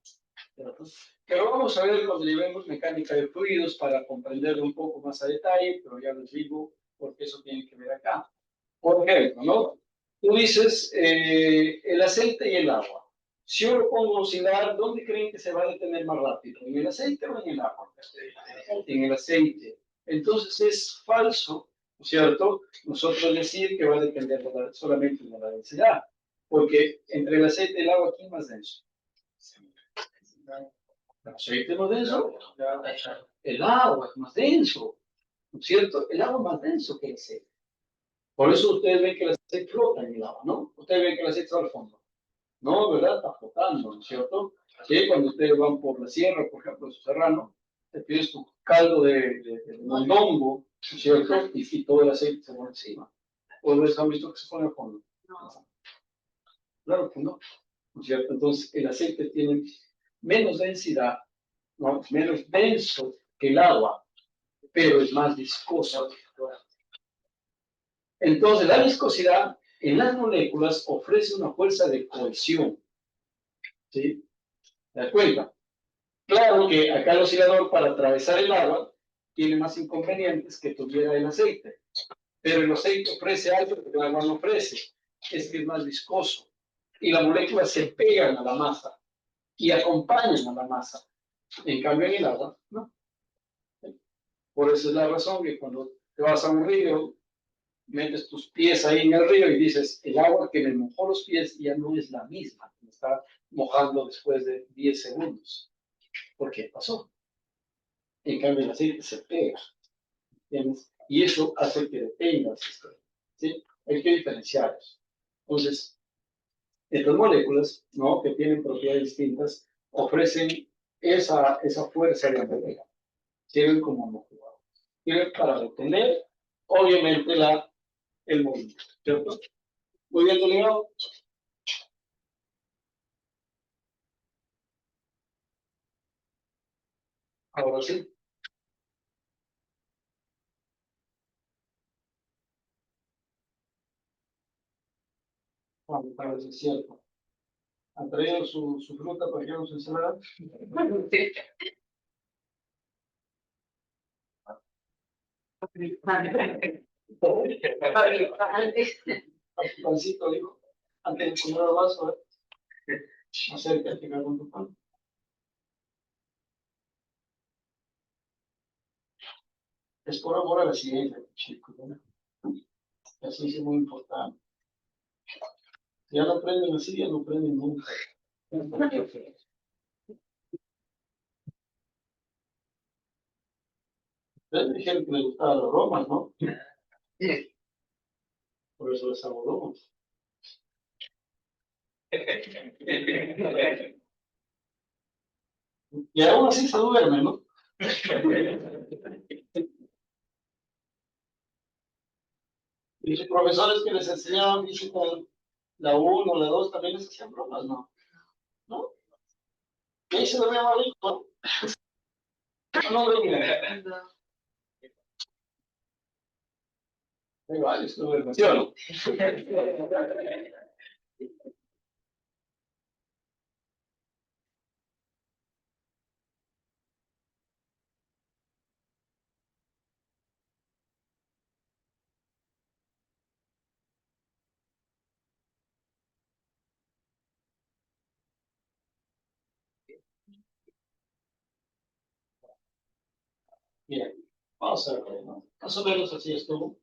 ¿Cierto? Pero vamos a ver cuando llevemos mecánica de fluidos para comprenderlo un poco más a detalle, pero ya les digo porque eso tiene que ver acá. Por ejemplo, ¿no? Tú dices el aceite y el agua. Si yo lo pongo a oscilar, ¿dónde creen que se va a detener más rápido? ¿En el aceite o en el agua? En el aceite. Entonces es falso, ¿no es cierto? Nosotros decir que va a depender solamente de la densidad, porque entre el aceite y el agua, ¿quién es más denso? El aceite es más denso, el agua es más denso, ¿no es cierto? El agua es más denso que el aceite. Por eso ustedes ven que el aceite flota en el agua, ¿no? Ustedes ven que el aceite está al fondo. No, ¿verdad? Está flotando, ¿no es cierto? Sí, cuando ustedes van por la sierra, por ejemplo, en su serrano, te pides tu caldo de mondongo, ¿no es cierto? Y todo el aceite se pone encima. ¿O les han visto que se pone al fondo? No. Claro que no, ¿no es cierto? Entonces, el aceite tiene menos densidad, ¿no? Menos denso que el agua, pero es más viscoso. Entonces, la viscosidad en las moléculas ofrece una fuerza de cohesión. ¿Sí? ¿Te das cuenta? Claro que acá el oscilador para atravesar el agua tiene más inconvenientes que tuviera el aceite, pero el aceite ofrece algo que el agua no ofrece, es que es más viscoso y las moléculas se pegan a la masa y acompañan a la masa. En cambio en el agua, no. Por eso es la razón que cuando te vas a un río, metes tus pies ahí en el río y dices, el agua que me mojó los pies ya no es la misma, me está mojando después de 10 segundos. ¿Por qué pasó? En cambio el aceite se pega, ¿entiendes? Y eso hace que detenga el sistema, ¿sí? Hay que diferenciarlos. Entonces, estas moléculas, ¿no? Que tienen propiedades distintas, ofrecen esa fuerza de entrega. Sirven como amortiguador. Sirven para detener, obviamente, el movimiento, ¿cierto? Muy bien, delegado. Ahora sí. Vamos, para ver si es cierto. ¿Han traído su fruta para que hagamos ensalada? Pancito, dijo. Antes de comer el vaso, acércate con tu pan. Es por amor a la ciencia, chicos, ¿no? La ciencia es muy importante. Si ya no aprenden así, ya no aprenden nunca. dijeron que les gustaban los romas, ¿no? Por eso les hago romas. Y aún así se duerme, ¿no? Y sus profesores que les enseñaban física, la 1, la 2, también les hacían bromas, ¿no? ¿No? Y ahí se dormía más rico. No dormía. Hay varios que duermen, ¿sí o no? Bien, vamos a ver, ¿no? Más o menos así estuvo.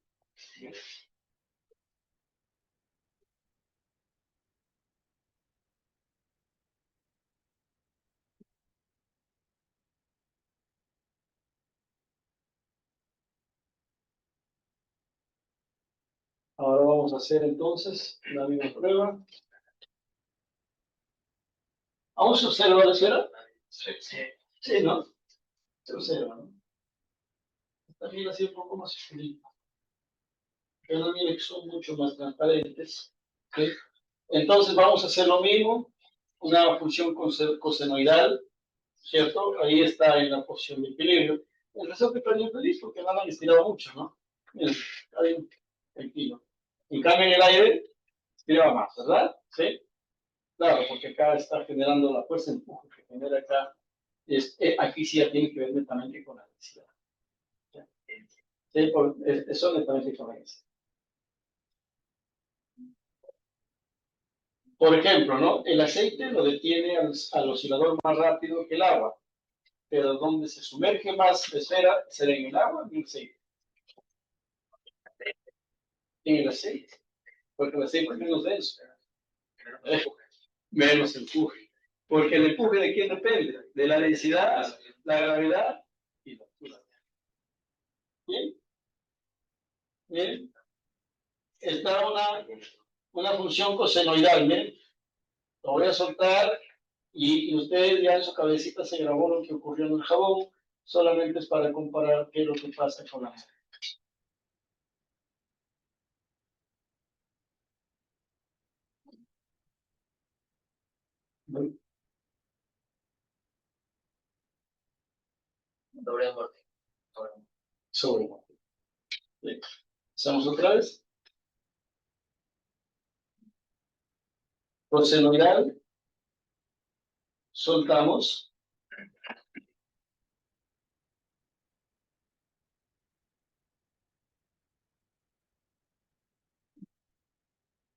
Ahora vamos a hacer entonces la misma prueba. ¿Aún se observa la esfera? Sí. Sí, ¿no? Se observa, ¿no? También así un poco más oscurito. Pero mire que son mucho más transparentes. ¿Sí? Entonces vamos a hacer lo mismo, una función cosenoidal, ¿cierto? Ahí está en la posición de equilibrio. El resto que está bien feliz porque no lo han estirado mucho, ¿no? Miren, está bien, tranquilo. En cambio en el aire, estiraba más, ¿verdad? ¿Sí? Claro, porque acá está generando la fuerza de empuje que genera acá. Aquí sí ya tiene que ver netamente con la densidad. ¿Sí? Eso netamente con la densidad. Por ejemplo, ¿no? El aceite lo detiene al oscilador más rápido que el agua, pero donde se sumerge más la esfera será en el agua y en el aceite. En el aceite, porque el aceite es menos denso, menos empuje. Porque el empuje de quién depende? De la densidad, la gravedad y la altura. Bien, bien. Está una función cosenoidal, ¿bien? Lo voy a soltar y ustedes ya en su cabecita se grabó lo que ocurrió en el jabón, solamente es para comparar qué es lo que pasa con la mano. Doble amorti. Sobre. Bien. Hacemos otra vez. Cosenoidal, soltamos.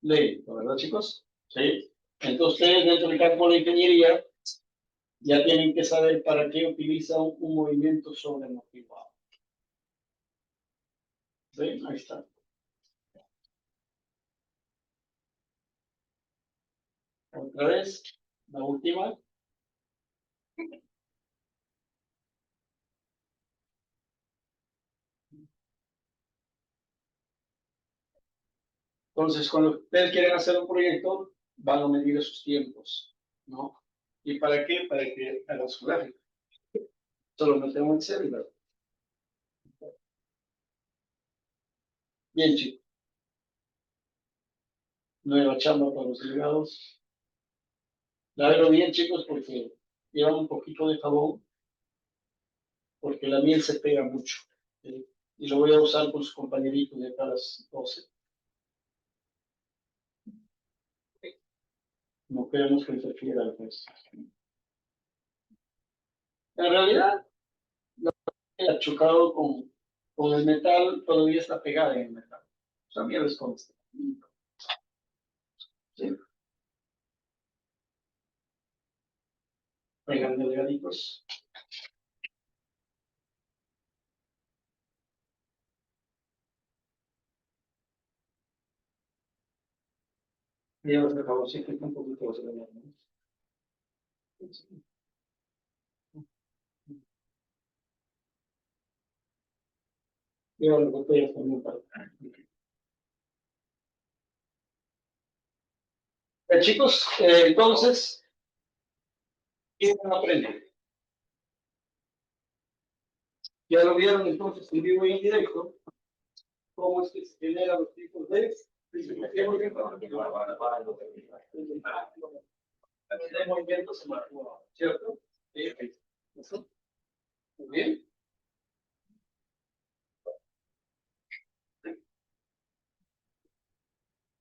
Ley, ¿verdad, chicos? Sí. Entonces, ustedes dentro del campo de ingeniería ya tienen que saber para qué utilizan un movimiento sobreamortiguado. ¿Sí? Ahí está. Otra vez, la última. Entonces, cuando ustedes quieren hacer un proyecto, van a medir sus tiempos, ¿no? ¿Y para qué? Para que hagan su gráfico. Solo metemos en célula. Bien, chicos. Nueva chamba para los delegados. Lávenlo bien, chicos, porque llevan un poquito de jabón, porque la miel se pega mucho. ¿Sí? Y lo voy a usar con sus compañeritos de acá a las 12. No queremos que interfiera, pues. En realidad, ha chocado con el metal, todavía está pegada en el metal. O sea, miel es constante. ¿Sí? Vengan delgaditos. Y ahora por favor, sí, que un poquito de la. Sí. Yo lo voy a poner para acá. Chicos, entonces, ¿qué van a aprender? Ya lo vieron entonces en vivo y en directo, cómo es que se generan los tipos de movimientos, ¿cierto? ¿Eso? Muy bien.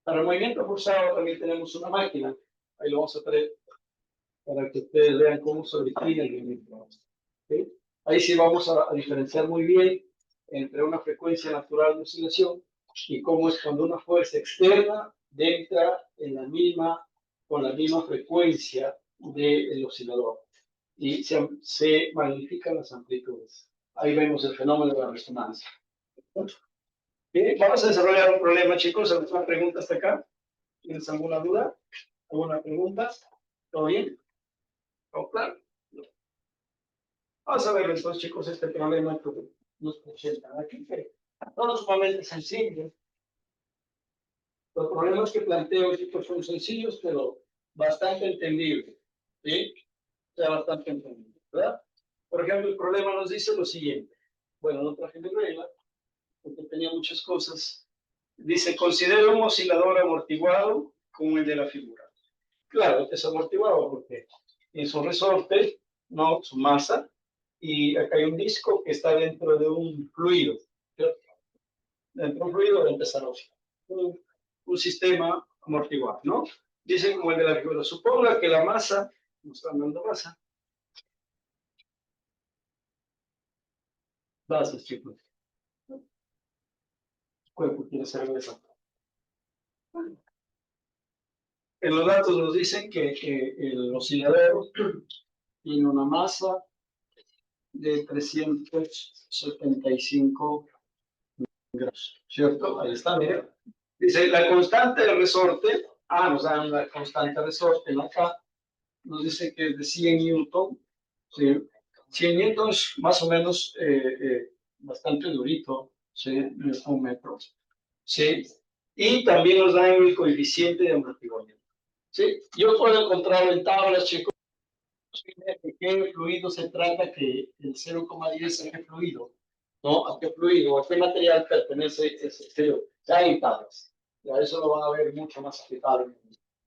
Para el movimiento forzado también tenemos una máquina. Ahí lo vamos a traer para que ustedes vean cómo se origina el movimiento. ¿Sí? Ahí sí vamos a diferenciar muy bien entre una frecuencia natural de oscilación y cómo es cuando una fuerza externa entra en con la misma frecuencia del oscilador y se magnifican las amplitudes. Ahí vemos el fenómeno de la resonancia. Bien, vamos a desarrollar un problema, chicos. ¿Alguna pregunta hasta acá? ¿Tienes alguna duda? ¿Alguna pregunta? ¿Todo bien? ¿Todo claro? Vamos a ver entonces, chicos, este problema que nos presentan aquí, que no es sumamente sencillo. Los problemas que planteo, chicos, son sencillos, pero bastante entendibles. ¿Sí? O sea, bastante entendibles, ¿verdad? Por ejemplo, el problema nos dice lo siguiente. Bueno, no traje mi regla, porque tenía muchas cosas. Dice, considera un oscilador amortiguado como el de la figura. Claro, es amortiguado porque es un resorte, no su masa, y acá hay un disco que está dentro de un fluido. ¿Cierto? Dentro de un fluido va a empezar a oscilar. Un sistema amortiguado, ¿no? Dice como el de la figura. Suponga que la masa, nos están dando masa. Bases, chicos. Cuerpo quiere ser eso. En los datos nos dicen que el oscilador tiene una masa de 375 gramos, ¿cierto? Ahí está, miren. Dice, la constante de resorte, nos dan la constante de resorte acá, nos dice que es de 100 newton, ¿sí? 100 newtons más o menos bastante durito, ¿sí? De un metro, ¿sí? Y también nos dan el coeficiente de amortiguamiento, ¿sí? Yo puedo encontrar en tablas, chicos, de qué fluido se trata, que el 0,10 es qué fluido, ¿no? ¿A qué fluido, a qué material pertenece ese fluido? Ya hay tablas, ya eso lo van a ver mucho más aplicado.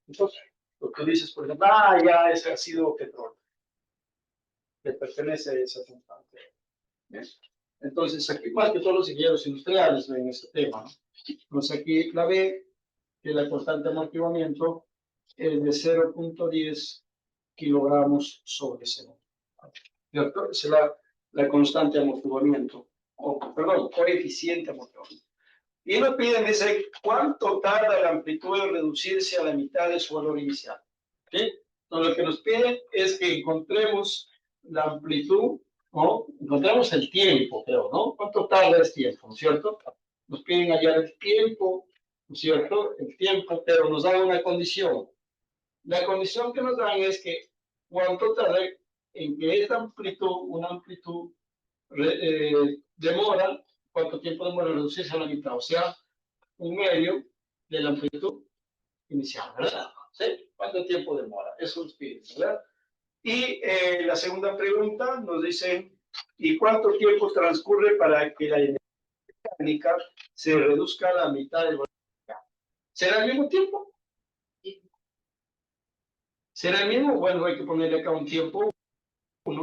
Entonces, lo que dices, por ejemplo, ya ese ha sido petróleo, que pertenece a esa constante. Entonces, aquí más que todos los ingenieros industriales ven ese tema, ¿no? Entonces, aquí la B, que la constante de amortiguamiento es de 0,10 kilogramos sobre segundo. ¿Cierto? Esa es la constante de amortiguamiento, perdón, coeficiente de amortiguamiento. Y nos piden, dice, ¿cuánto tarda la amplitud en reducirse a la mitad de su valor inicial? ¿Sí? Entonces, lo que nos piden es que encontremos la amplitud, ¿no? Encontremos el tiempo, creo, ¿no? ¿Cuánto tarda el tiempo, ¿no es cierto? Nos piden hallar el tiempo, ¿no es cierto? El tiempo, pero nos dan una condición. La condición que nos dan es que cuánto tarda en que esta amplitud, una amplitud, demora, cuánto tiempo demora en reducirse a la mitad, o sea, un medio de la amplitud inicial, ¿verdad? ¿Sí? ¿Cuánto tiempo demora? Eso nos piden, ¿verdad? Y la segunda pregunta nos dice, ¿y cuánto tiempo transcurre para que la energía mecánica se reduzca a la mitad del valor? ¿Será el mismo tiempo? ¿Será el mismo? Bueno, hay que ponerle acá un tiempo 1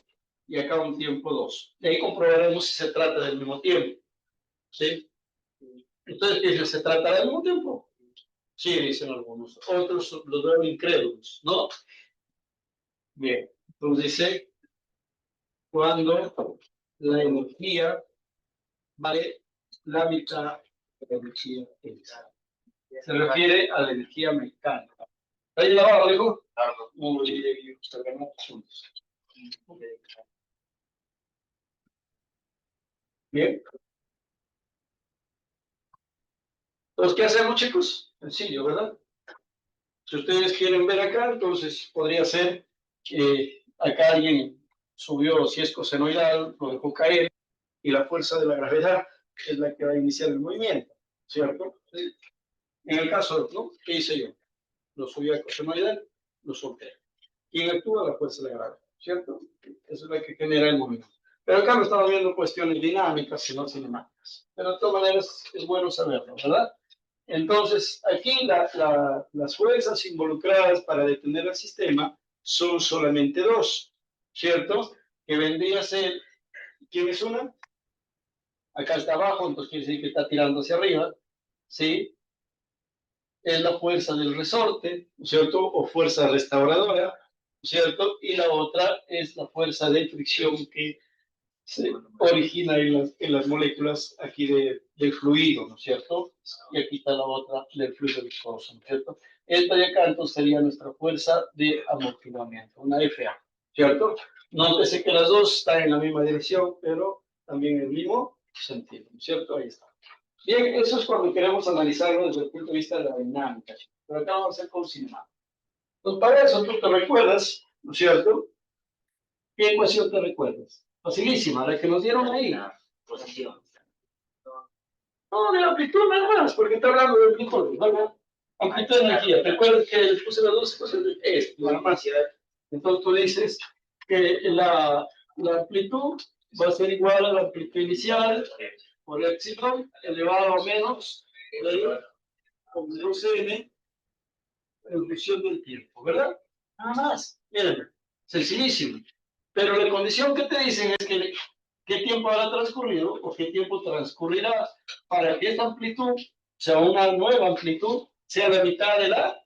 y acá un tiempo 2. Y ahí comprobaremos si se trata del mismo tiempo. ¿Sí? Entonces, ¿qué se trata del mismo tiempo? Sí, dicen algunos. Otros los veo incrédulos, ¿no? Bien. Entonces dice, cuando la energía vale la mitad de la energía eléctrica. Se refiere a la energía mecánica. ¿Ahí la abajo, dijo? Claro. Muy bien, observemos juntos. Bien. Entonces, ¿qué hacemos, chicos? Sencillo, ¿verdad? Si ustedes quieren ver acá, entonces podría ser que acá alguien subió, si es cosenoidal, lo dejó caer, y la fuerza de la gravedad es la que va a iniciar el movimiento, ¿cierto? ¿Sí? En el caso, ¿no? ¿Qué hice yo? Lo subí a cosenoidal, lo solté. ¿Quién actúa? La fuerza de la gravedad, ¿cierto? Eso es la que genera el movimiento. Pero acá no estamos viendo cuestiones dinámicas, sino cinemáticas. Pero de todas maneras es bueno saberlo, ¿verdad? Entonces, aquí las fuerzas involucradas para detener el sistema son solamente dos, ¿cierto? Que vendría a ser, ¿quién es una? Acá está abajo, entonces quiere decir que está tirando hacia arriba, ¿sí? Es la fuerza del resorte, ¿cierto? O fuerza restauradora, ¿cierto? Y la otra es la fuerza de fricción que se origina en las moléculas aquí del fluido, ¿no es cierto? Y aquí está la otra del fluido viscoso, ¿no es cierto? Esta de acá entonces sería nuestra fuerza de amortiguamiento, una FA, ¿cierto? Nótese que las dos están en la misma dirección, pero también en el mismo sentido, ¿no es cierto? Ahí está. Bien, eso es cuando queremos analizarlo desde el punto de vista de la dinámica, pero acá vamos a hacer con cinemática. Entonces, para eso tú te recuerdas, ¿no es cierto? ¿Qué ecuación te recuerdas? Facilísima, la que nos dieron ahí. La posición. No, de amplitud nada más, porque está hablando de amplitud, ¿verdad? Amplitud de energía. ¿Recuerdas que les puse las dos ecuaciones? Nada más. Entonces tú dices que la amplitud va a ser igual a la amplitud inicial por epsilon elevado a menos de con 2n en función del tiempo, ¿verdad? Nada más. Miren, sencillísimo. Pero la condición que te dicen es que qué tiempo habrá transcurrido o qué tiempo transcurrirá para que esta amplitud, o sea, una nueva amplitud, sea la mitad de la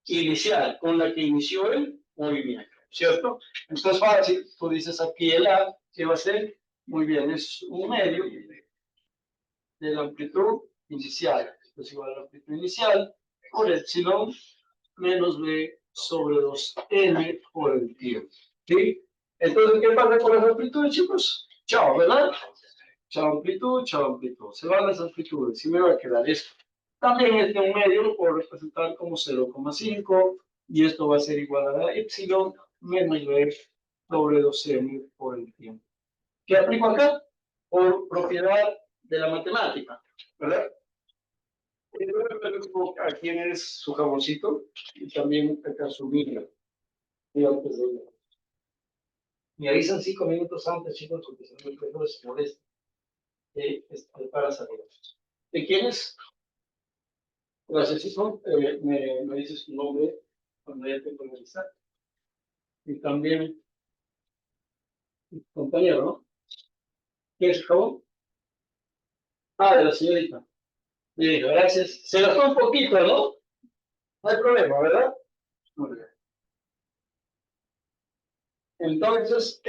inicial con la que inició el movimiento, ¿cierto? Entonces, fácil, tú dices aquí el A, ¿qué va a ser? Muy bien, es un medio de la amplitud inicial. Es igual a la amplitud inicial por epsilon menos b sobre 2n por el tiempo. ¿Sí? Entonces, ¿qué pasa con las amplitudes, chicos? Chao, ¿verdad? Chao amplitud, chao amplitud. Se van las amplitudes y me va a quedar esto. También este un medio lo puedo representar como 0,5 y esto va a ser igual a la epsilon menos b sobre 2n por el tiempo. ¿Qué aplico acá? Por propiedad de la matemática, ¿verdad? Aquí es su jamoncito y también acá su vino. Me avisan 5 minutos antes, chicos, porque si no me les molesta. Para salir. ¿De quién es? Gracias, hijo. Me dices tu nombre cuando ya te puedo avisar. Y también, compañero, ¿no? ¿Quién es el jabón? Ah, de la señorita. Bien, gracias. Se gastó un poquito, ¿no? No hay problema, ¿verdad? Muy bien. Entonces,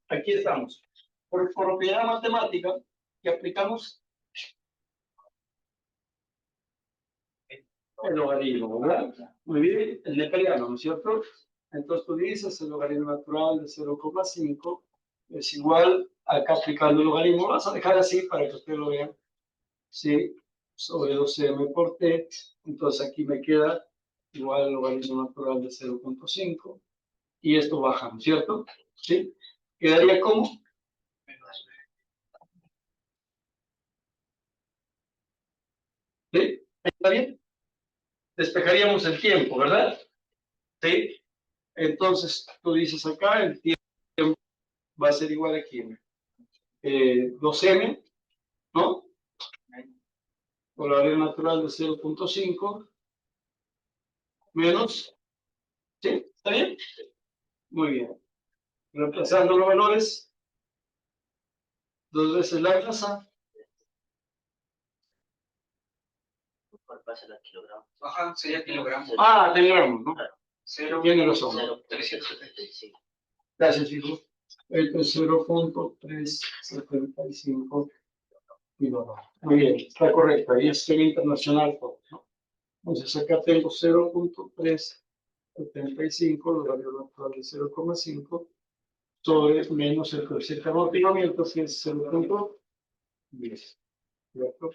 aquí estamos. Por propiedad matemática que aplicamos el logaritmo, ¿verdad? Muy bien, el neperiano, ¿no es cierto? Entonces tú dices el logaritmo natural de 0,5 es igual, acá aplicando el logaritmo, vas a dejar así para que ustedes lo vean, ¿sí? Sobre 12m por t, entonces aquí me queda igual el logaritmo natural de 0,5 y esto baja, ¿no es cierto? ¿Sí? Quedaría como ¿sí? ¿Está bien? Despejaríamos el tiempo, ¿verdad? ¿Sí? Entonces tú dices acá el tiempo va a ser igual a quién? 2m, ¿no? Por la área natural de 0,5 menos, ¿sí? ¿Está bien? Muy bien. Reemplazando los valores, 2 veces la masa. ¿Cuál pasa los kilogramos? Ajá, sería kilogramos. Ah, kilogramos, ¿no? Cero. Tiene razón. 0,375. Gracias, hijo. Esto es 0,375 kilogramos. Muy bien, está correcto. Ahí es que internacional todo, ¿no? Entonces acá tengo 0,375, lo valor natural de 0,5 sobre menos el coeficiente de amortiguamiento, que es 0,10. ¿Cierto?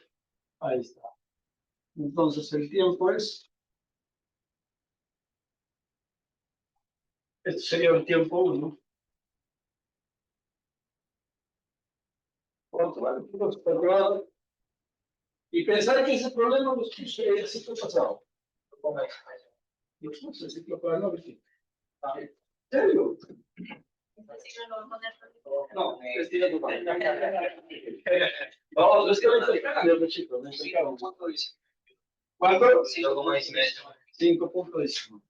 Ahí está. Entonces el tiempo es, este sería el tiempo 1. ¿Cuánto ¿vale? Entonces, calculador. Y pensar que ese problema lo puse en el ciclo pasado. Lo puse en el ciclo pasado, ¿no? ¿En serio? No, es que no. No, es que no estoy cagando, chicos. No estoy cagando. ¿Cuánto dice? ¿Cuánto? 5,19. 5.19.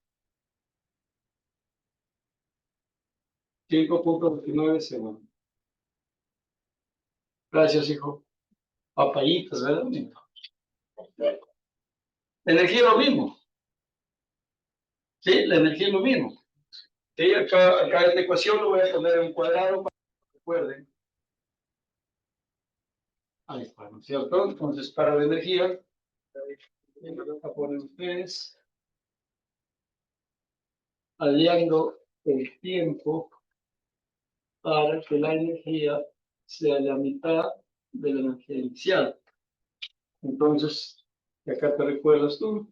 5.29 segundos. Gracias, hijo. Papayitas, ¿verdad? La energía es lo mismo. Sí, la energía es lo mismo. Sí, acá esta ecuación lo voy a poner en un cuadrado para que recuerden. Ahí está, ¿no es cierto? Entonces, para la energía, acá ponen ustedes, aliando el tiempo para que la energía sea la mitad de la energía inicial. Entonces, acá te recuerdas tú.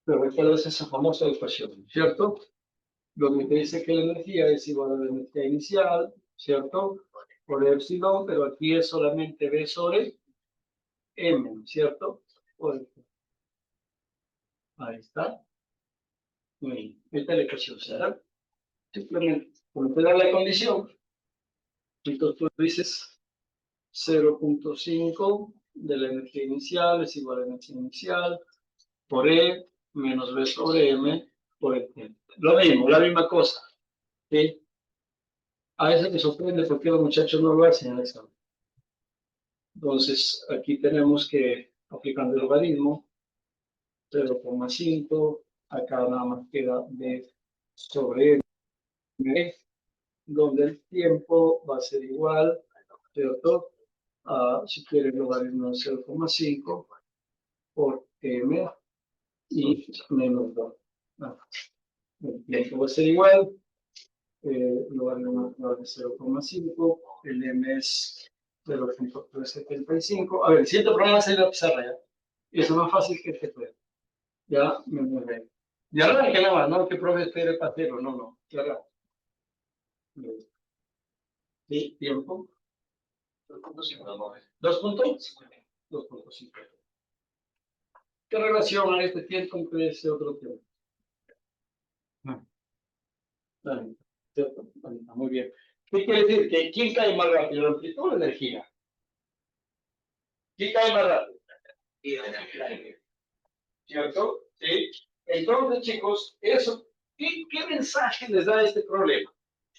Pero recuerdas esa famosa ecuación, ¿cierto? Donde te dice que la energía es igual a la energía inicial, ¿cierto? Por epsilon, pero aquí es solamente B sobre M, ¿cierto? Ahí está. Muy bien. Esta es la ecuación, ¿será? Simplemente, como te da la condición, entonces tú dices 0.5 de la energía inicial es igual a la energía inicial por E menos B sobre M por el tiempo. Lo mismo, la misma cosa. ¿Sí? A veces me sorprende por qué los muchachos no lo hacen en el examen. Entonces, aquí tenemos que, aplicando el logaritmo, 0,5, acá nada más queda B sobre M, donde el tiempo va a ser igual, ¿cierto? Si quieres logaritmo de 0,5 por M y menos 2. El tiempo va a ser igual, logaritmo de 0,5, el M es 0.375. A ver, si este problema es en la pizarra ya, es más fácil que este fue. Ya me mueve. Ya no es que nada, no que profe espere para hacerlo, no, no, claro. Sí, tiempo. 2.5. 2.5. ¿Qué relación hay este tiempo con ese otro tiempo? Vale, ¿cierto? Vale, muy bien. ¿Qué quiere decir? Que ¿quién cae más rápido, la amplitud o la energía? ¿Quién cae más rápido? ¿Cierto? Sí. Entonces, chicos, eso, ¿qué mensaje les da este problema?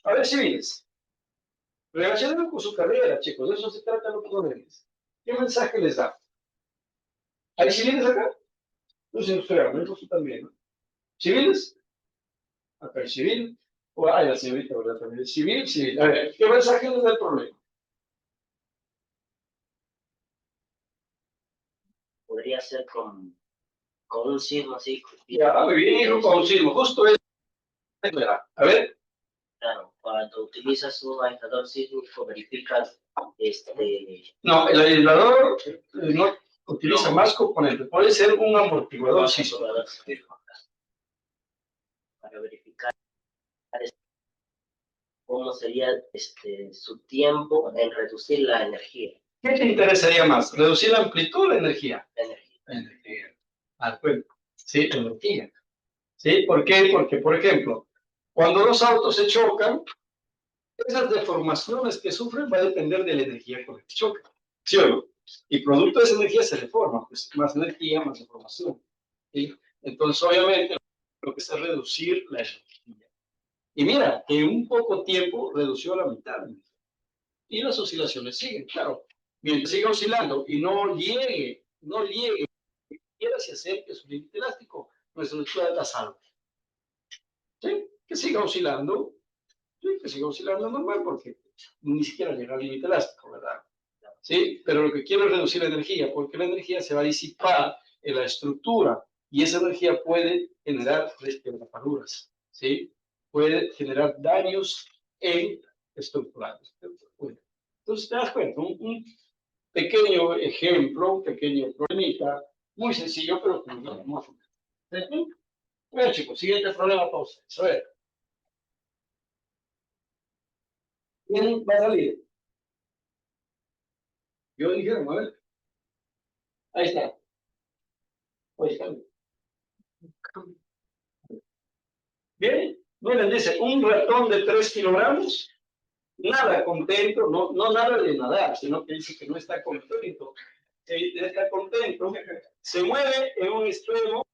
A ver si vienes. Relacionado con su carrera, chicos, de eso se trata los problemas. ¿Qué mensaje les da? ¿Hay civiles acá? No sé, nosotros también, ¿no? ¿Civiles? Acá hay civil. O hay la señorita, ¿verdad? También. Civil, civil. A ver, ¿qué mensaje les da el problema? Podría ser con un signo así. Ya, muy bien, hijo, con un signo. Justo eso. A ver. Claro, cuando utilizas un aislador sísmico, verificas No, el aislador no utiliza más componentes. Puede ser un amortiguador sísmico. Para verificar cómo sería su tiempo en reducir la energía. ¿Qué te interesaría más? ¿Reducir la amplitud o la energía? La energía. Energía. Bueno. Sí, energía. ¿Sí? ¿Por qué? Porque, por ejemplo, cuando dos autos se chocan, esas deformaciones que sufren va a depender de la energía con la que chocan. ¿Sí o no? Y producto de esa energía se deforma, pues más energía, más deformación. ¿Sí? Entonces, obviamente, lo que es reducir la energía. Y mira, que en un poco tiempo redució a la mitad. Y las oscilaciones siguen, claro. Mientras siga oscilando y no llegue, quiera se acerque su límite elástico, nuestra estructura la salva. ¿Sí? Que siga oscilando, ¿sí? Que siga oscilando normal, porque ni siquiera llega al límite elástico, ¿verdad? ¿Sí? Pero lo que quiero es reducir la energía, porque la energía se va a disipar en la estructura y esa energía puede generar rajaduras, ¿sí? Puede generar daños en estructurales. Entonces, te das cuenta, un pequeño ejemplo, un pequeño problemita, muy sencillo, pero que nos da hermoso. Bueno, chicos, siguiente problema para ustedes. A ver. ¿Quién va a salir? Yo dijeron, a ver. Ahí está. Ahí está. Bien. Miren, dice, un ratón de 3 kilogramos, nada contento, no nada de nadar, sino que dice que no está contento. Está contento, se mueve en un extremo,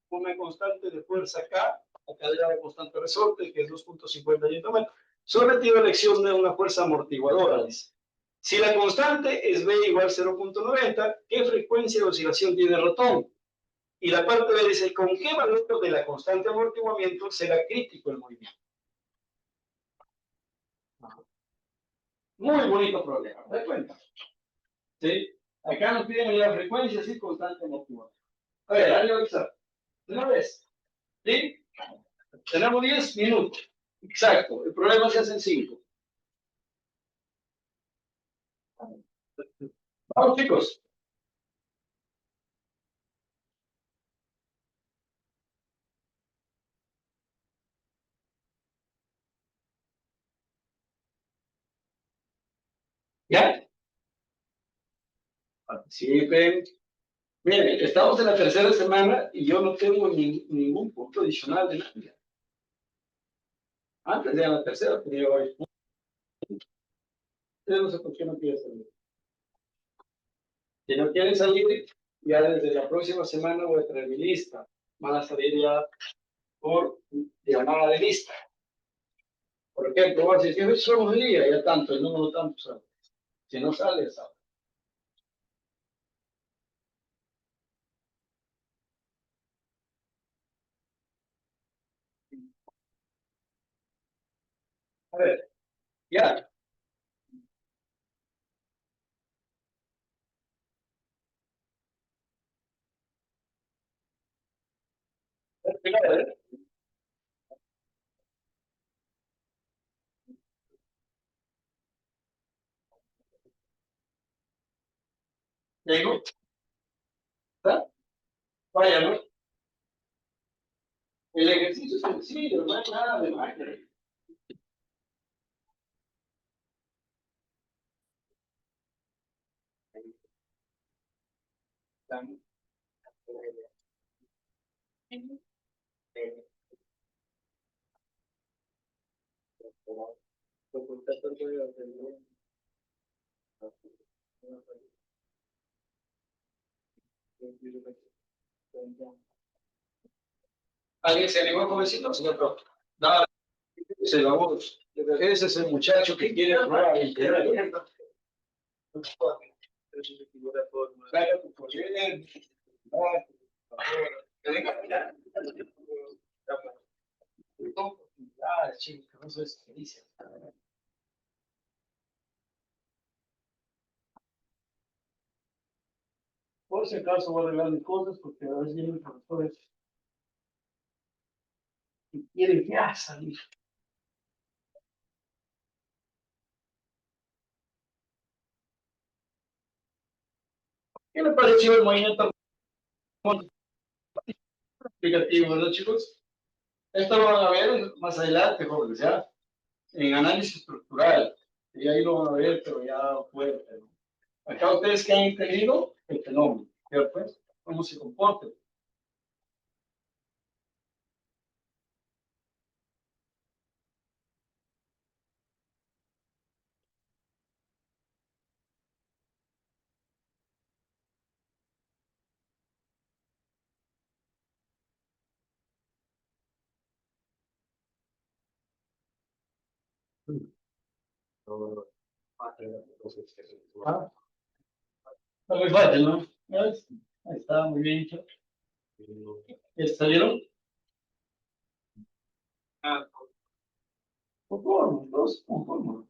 una constante de fuerza K, la cadena de constante resorte, que es 2.50 Nm, sometido a la acción de una fuerza amortiguadora, dice. Si la constante es B igual a 0.90, ¿qué frecuencia de oscilación tiene el ratón? Y la parte B dice, ¿con qué valor de la constante amortiguamiento será crítico el movimiento? Muy bonito problema, ¿te das cuenta? ¿Sí? Acá nos piden la frecuencia, sí, constante amortiguamiento. A ver, dale a avisar. ¿Una vez? ¿Sí? Tenemos 10 minutos. Exacto. El problema se hace en 5. Vamos, chicos. ¿Ya? Participen. Miren, estamos en la tercera semana y yo no tengo ningún punto adicional de nada. Antes de la tercera tenía varios puntos. Yo no sé por qué no quieren salir. Si no quieren salir, ya desde la próxima semana voy a traer mi lista. Van a salir ya por llamada de lista. Por ejemplo, voy a decir, que solo un día, ya tanto, el número tanto sale. Si no sale, sale. A ver, ya. A ver, digo, ¿está? Vaya, ¿no? El ejercicio es sencillo, no hay nada de magia. ¿Alguien se animó, jovencito? Señor Pro. Dale, se lo vamos. Ese es el muchacho que quiere probar el internet. Claro, por bien. Que venga a mirar. Ah, chico, no sé qué dice. Por si acaso voy a arreglar mis cosas porque a veces vienen profesores que quieren ya salir. ¿Qué le pareció el movimiento explicativo, verdad, chicos? Esto lo van a ver más adelante, jóvenes, ¿ya? En análisis estructural. Y ahí lo van a ver, pero ya fuerte, ¿no? Acá ustedes que han entendido el fenómeno, ¿cierto? Cómo se comporta. Ah, está muy fácil, ¿no? ¿Ves? Ahí está, muy bien hecho. ¿Ya salieron? Ah, conforme, todos conforme.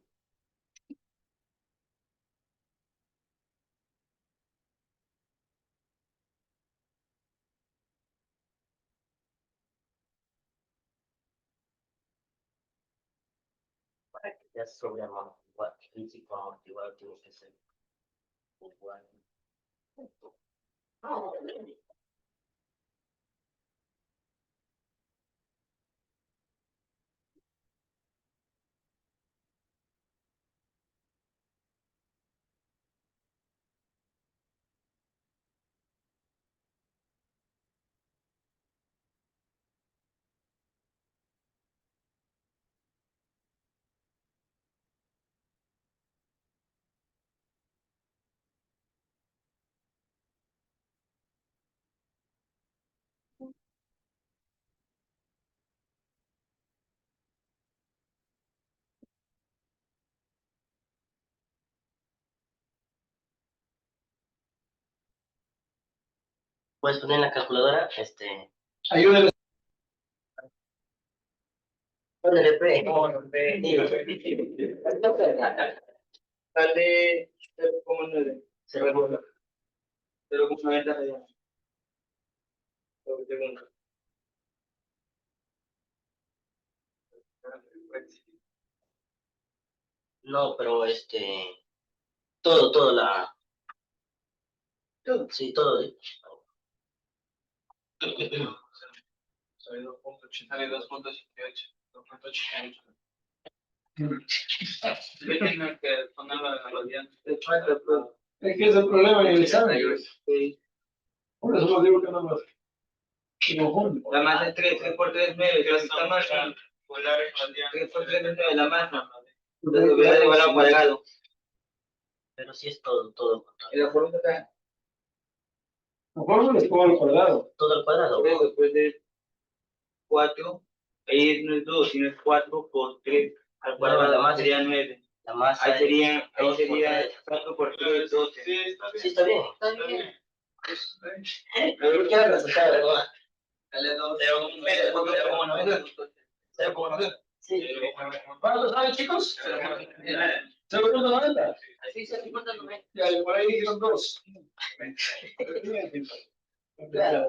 Ya sobre amortiguar, físico amortiguar tiene que ser igual. puedes poner en la calculadora, Ayúdenme. ponele P. Sale 0,9. 0,90 radianes. Por segundo. No, pero todo sí, todo. Sale 2.88. 2.88. Tienen que ponerlo en la radiante. Es que es el problema en el examen. Por eso lo digo que no lo confundo. La masa es 3 por 3 medios. Esta masa. 3 por 3 medios la masa. Entonces hubiera igual al cuadrado. Pero sí es todo. Y la fórmula está. La fórmula es como al cuadrado. Todo al cuadrado. Después de 4. Ahí no es 2, sino es 4 por 3 al No, cuadrado. la masa Sería 9. La masa Ahí es sería 2 por 3. 4 por 3, 12. Sí, está bien. Pero ¿qué era el resultado, verdad? Sí. ¿Cuánto lo saben, chicos? 0.90. Sí, 0.90. Ya, y por ahí dijeron 2. Claro.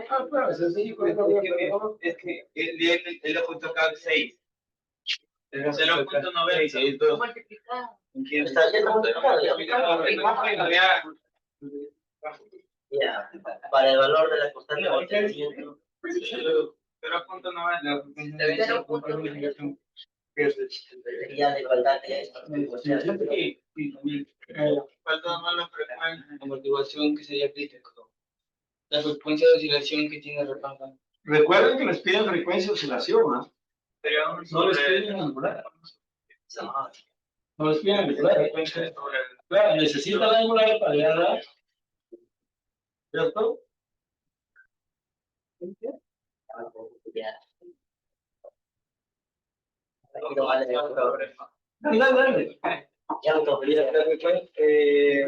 Ah, claro, sencillo, con esto bien, Es que él lo juntó acá 6. 0.90. Multiplicado. ¿Entiendes? Ya está multiplicado. Ya, para el valor de la constante de mantenimiento, 0.90. sería de igualdad de esto. Falta más la frecuencia. Amortiguación que sería crítico. La frecuencia de oscilación que tiene repanca. Recuerden que les piden frecuencia de oscilación, ¿ah? No les piden angular. No les piden angular. Claro, necesita la angular para llegar, ¿cierto? Ya. No vale, Dale. ya me confundí.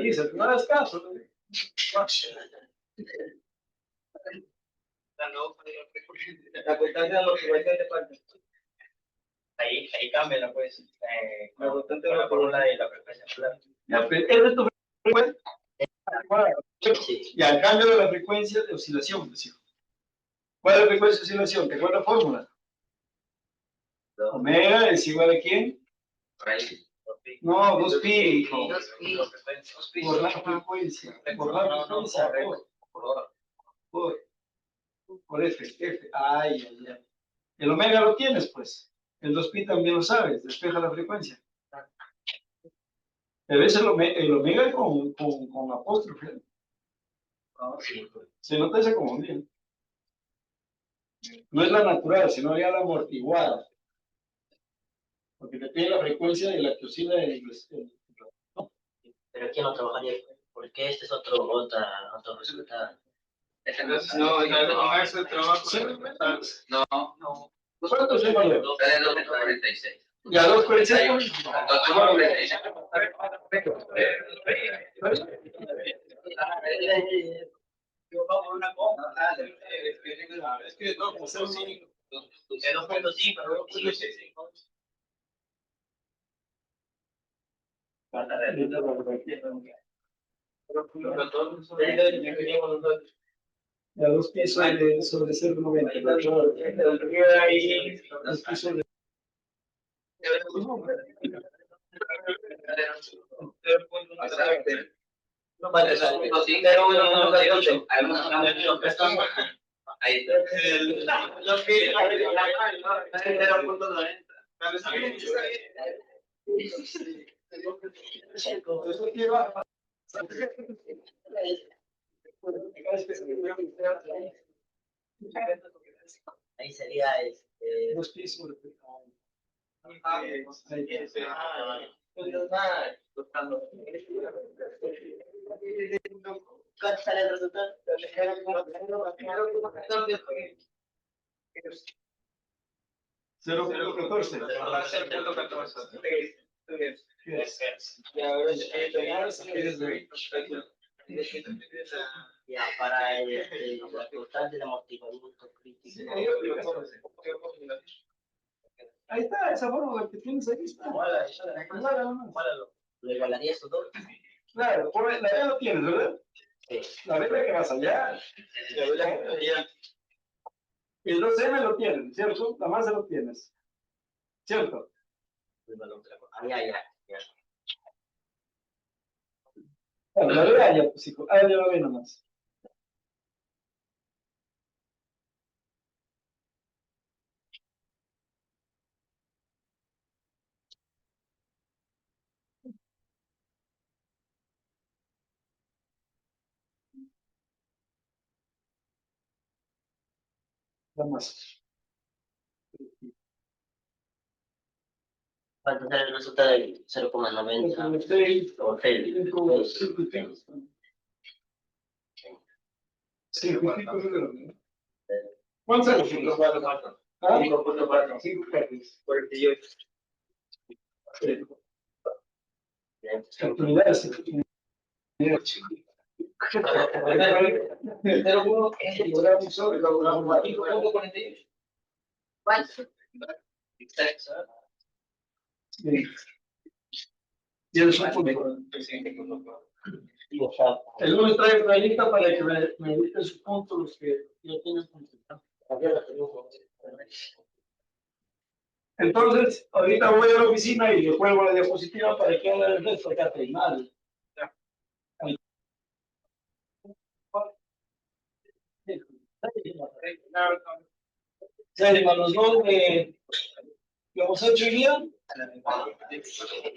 Dice, no hagas caso. La constante de amortiguación de cuánto. Ahí cambia pues. La constante de Con la fórmula amortiguación. de la frecuencia solar. Ya, pues, ¿esa es tu frecuencia? Sí. Y al cambio de la frecuencia de oscilación, decimos. ¿Cuál es la frecuencia de oscilación? ¿Te acuerdas la fórmula? Omega es igual a quién? No, 2pi, hijo. Por la frecuencia. Por la frecuencia. Por F. Ay. El omega lo tienes, pues. El 2pi también lo sabes. Despeja la frecuencia. Pero es el omega con apóstrofe. Sí. Se nota esa comunión. No es la natural, sino ya la amortiguada. Porque te pide la frecuencia de la que oscila Pero aquí no trabajaría, porque este es otro resultado. No, eso trabajo. No. ¿Cuánto se valor? Sale 2.46. Ya, 2.46. Es que no, pues eso sí. Es 2.5, ¿no? Ya, 2pi sobre 0.90. No vale, Ahí ahí sería 2pi sobre ¿cuánto sale el resultado? 0.14. Y ahora Ya, para la total del amortiguamiento crítico. Sí, ahí está, esa fórmula que tienes ahí está. ¿Le igualaría esos dos? Claro, la B lo tienes, ¿verdad? Sí. La B es la que vas allá. El 2M lo tienes, ¿cierto? La masa lo tienes. ¿Cierto? Ah, ya. Bueno, la B allá, pues hijo. Ah, ya la B nomás. La masa. ¿Cuánto será el resultado del 0,90? O Sí, ¿cuánto es? 5.4. ¿Ah? 5.4. 48. Unidades. Tienes un punto. El lunes traigo una lista para que me editen sus puntos los que ya tienen puntos. Entonces, ahorita voy a la oficina y le juego la diapositiva para que haga el resto acá mal. Sí, hermanos, ¿no? Lo hemos hecho hoy día.